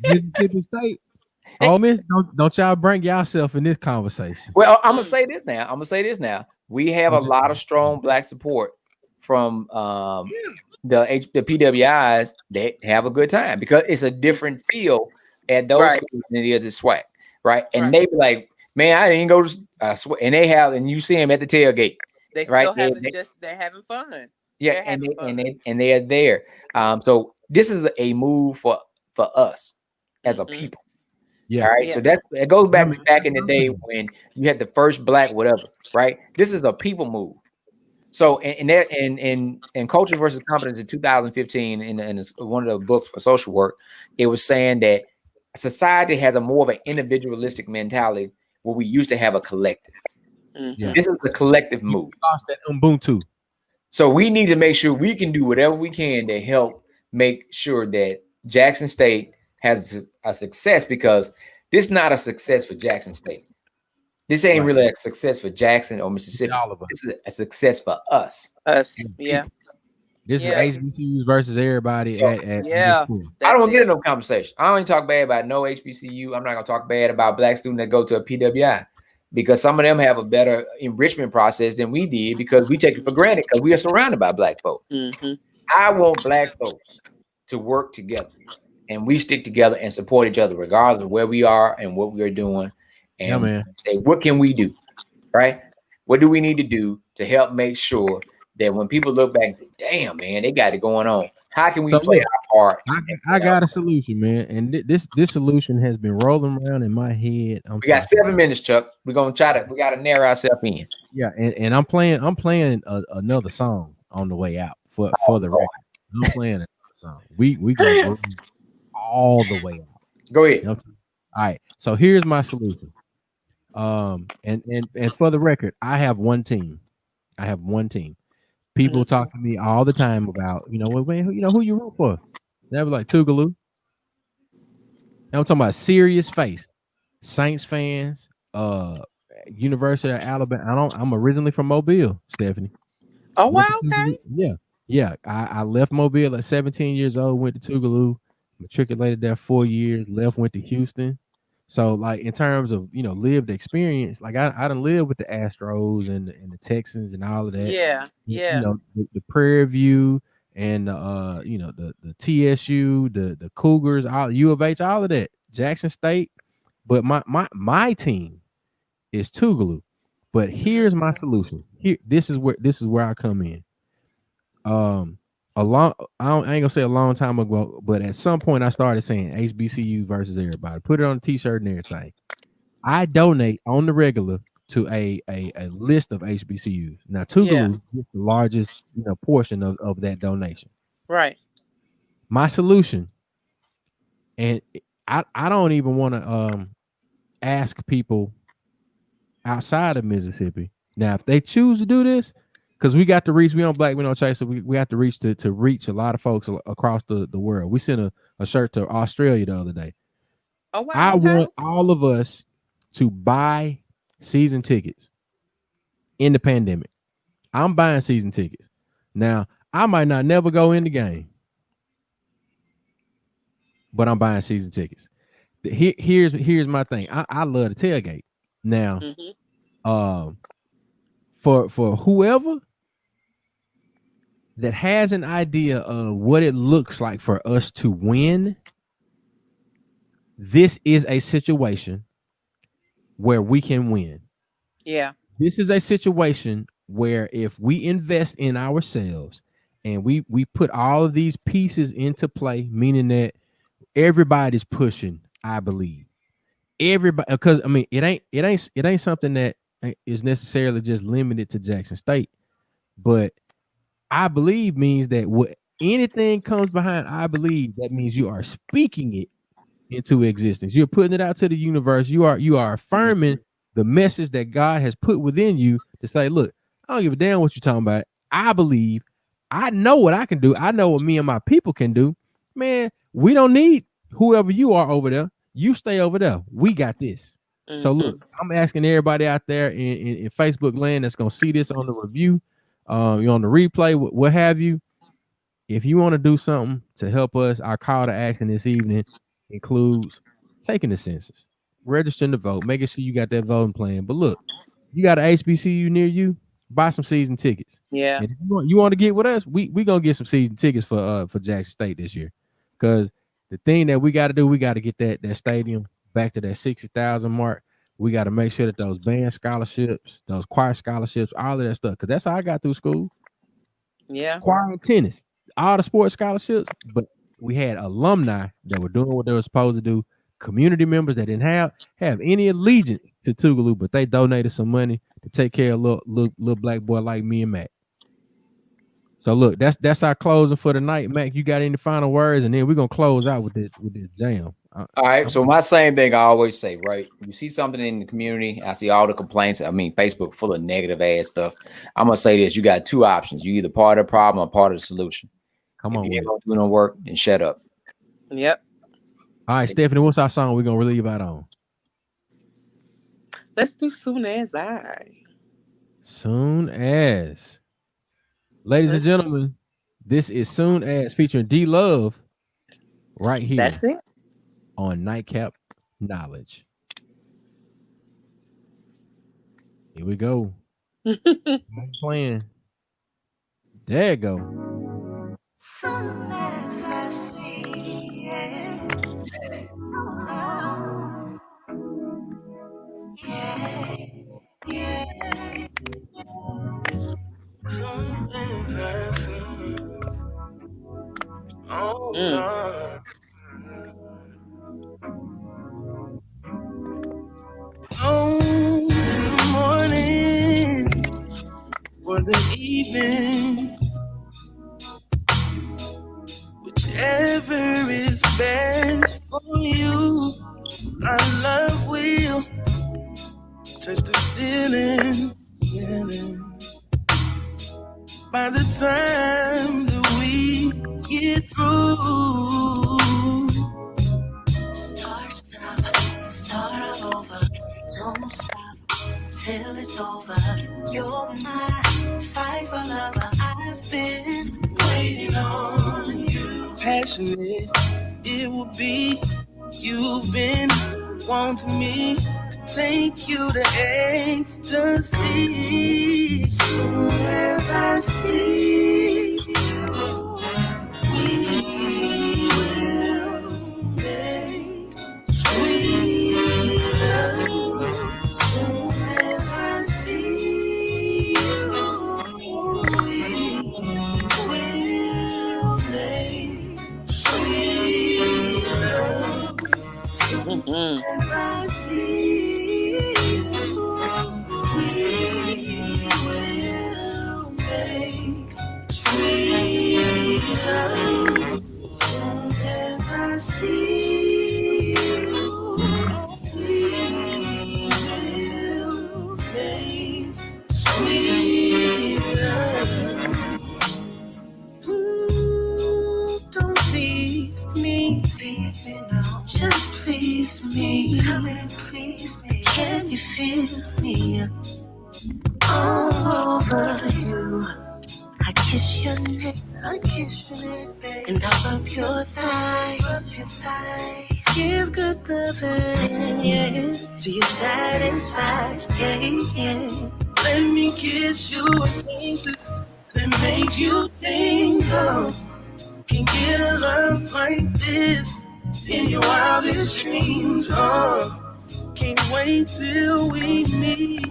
Mississippi State. Ole Miss, don't y'all bring yourself in this conversation. Well, I'm gonna say this now. We have a lot of strong black support from the PWIs that have a good time because it's a different feel at those Right. schools than it is at SWAC, right? And Right. they be like, man, I didn't go to SWAC, and they have, and you see them at the tailgate, They right? still they're having fun. Yeah, They're having fun. and they are there. So this is a move for us as a people. Yeah. All right. Yes. So it goes back Yeah, to back in the day when you had the first black whatever, right? This is a people move. So in Culture versus Competence in 2015, in one of the books for social work, it was saying that society has a more of an individualistic mentality where we used to have a collective. Yeah. This is a collective move. Lost that Ubuntu. So we need to make sure we can do whatever we can to help make sure that Jackson State has a success because this is not a success for Jackson State. This ain't really a success for Jackson or Mississippi. All of us. This is a success for us. Yeah. This Yeah. is HBCUs versus everybody So, at Yeah. this school. I don't want to get it. in no conversation. I don't even talk bad about no HBCU. I'm not going to talk bad about black students that go to a PWI because some of them have a better enrichment process than we did because we take it for granted because we are surrounded by black folks. I want black folks to work together and we stick together and support each other regardless of where we are and what we are doing. And say, what can we do? Right? What do we need to do to help make sure that when people look back and say, damn, man, they got it going on. How can we play our part? I got a solution, man. And this solution has been rolling around in my head. We got 7 minutes, Chuck. We're gonna we gotta narrow ourselves in. Yeah, and I'm playing another song on the way out for the record. I'm playing another song. We go all the way out. Go ahead. You know all right. So here's my solution. And for the record, I have one team. People talk to me all the time about, who you root for. They be like Tougaloo. I'm talking about serious face. Saints fans, University of Alabama. I'm originally from Mobile, Stephanie. Oh wow, okay. Yeah. I left Mobile at 17 years old, went to Tougaloo, matriculated there 4 years, went to Houston. So, like, in terms of, lived experience, like, I done lived with the Astros and the Texans and all of that. Yeah. The Prairie View and, the TSU, the Cougars, all U of H, all of that, Jackson State. But my team is Tougaloo. But here's my solution. This is where I come in. I ain't gonna say a long time ago, but at some point I started saying HBCU versus everybody. Put it on a t-shirt and everything. I donate on the regular to a list of HBCUs. Now, Yeah. Tougaloo is the largest portion of that donation. Right. My solution, and I don't even want to ask people outside of Mississippi. Now, if they choose to do this, because we got to reach, we don't black, we don't chase, so we have to reach to reach a lot of folks across the world. We sent a shirt to Australia the other day. Oh wow. I Okay. want all of us to buy season tickets in the pandemic. I'm buying season tickets. Now, I might not never go in the game, but I'm buying season tickets. Here's my thing. I love the tailgate. Now, for whoever that has an idea of what it looks like for us to win, this is a situation where we can win. Yeah. This is a situation where if we invest in ourselves and we put all of these pieces into play, meaning that everybody's pushing, I believe. Everybody, because I mean, it ain't something that is necessarily just limited to Jackson State, but I believe means that what anything comes behind, I believe that means you are speaking it into existence. You're putting it out to the universe. You are affirming the message that God has put within you to say, look, I don't give a damn what you're talking about. I believe, I know what I can do. I know what me and my people can do. Man, we don't need whoever you are over there. You stay over there. We got this. So look, I'm asking everybody out there in Facebook land that's gonna see this on the review, you're on the replay, what have you. If you want to do something to help us, our call to action this evening includes taking the census, registering to vote, making sure you got that voting plan. But look, you got an HBCU near you, buy some season tickets. Yeah. And if you want to get with us, we gonna get some season tickets for Jackson State this year. Because the thing that we got to do, we got to get that stadium back to that 60,000 mark. We got to make sure that those band scholarships, those choir scholarships, all of that stuff, because that's how I got through school. Yeah. Choir and tennis, all the sports scholarships, but we had alumni that were doing what they were supposed to do, community members that didn't have any allegiance to Tougaloo, but they donated some money to take care of a little black boy like me and Mac. So look, that's our closing for the night. Mac, you got any final words? And then we're gonna close out with this jam. All right. So my same thing I always say, right? You see something in the community, I see all the complaints. I mean, Facebook full of negative ass stuff. I'm gonna say this: you got two options. You either part of the problem or part of the solution. Come on, if you ain't gonna do no work, then shut up. Yep. All right, Stephanie, what's our song we're gonna relieve out on? Let's do Soon As I. Soon As. Ladies and gentlemen, this is Soon As featuring D Love right here. That's it. On Nightcap Knowledge. Here we go. I'm playing. There you go. Soon as I see it. Yeah. Soon as I see it. Oh, Lord. Oh, in the morning or the evening, whichever is best for you. Our love will touch the ceiling. By the time that we get through, start all over. Don't stop till it's over. You're my fight for lover. I've been waiting on you. Passionate, it will be. You've been wanting me to take you to ecstasy. Soon as I see you, we will make sweet love. Soon as I see you, we will make sweet love. Soon as I see you. come and please me. Can you feel me all over you? I kiss your neck, babe, and I rub your thighs. Give good loving, yeah, till you're satisfied, yeah. Let me kiss you in places that make you tingle. Can get a love like this in your wildest dreams, can't wait till we meet.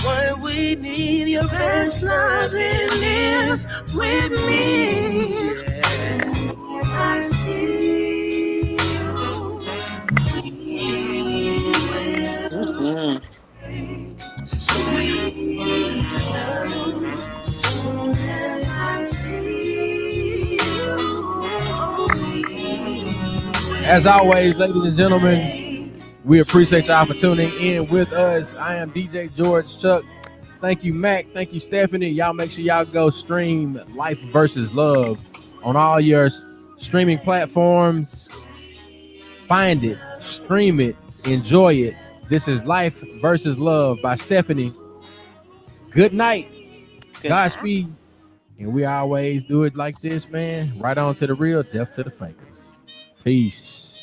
What we need, your best loving is with me. Yes, I see you. Mm-hmm. Sweet love. Soon as I see you. As always, ladies and gentlemen, we appreciate y'all for tuning in with us. I am DJ George Chuck. Thank you, Mac. Thank you, Stephanie. Y'all make sure y'all go stream Life versus Love on all your streaming platforms. Find it, stream it, enjoy it. This is Life versus Love by Stephanie. Good night. Godspeed. And we always do it like this, man. Right on to the real, death to the fakers. Peace.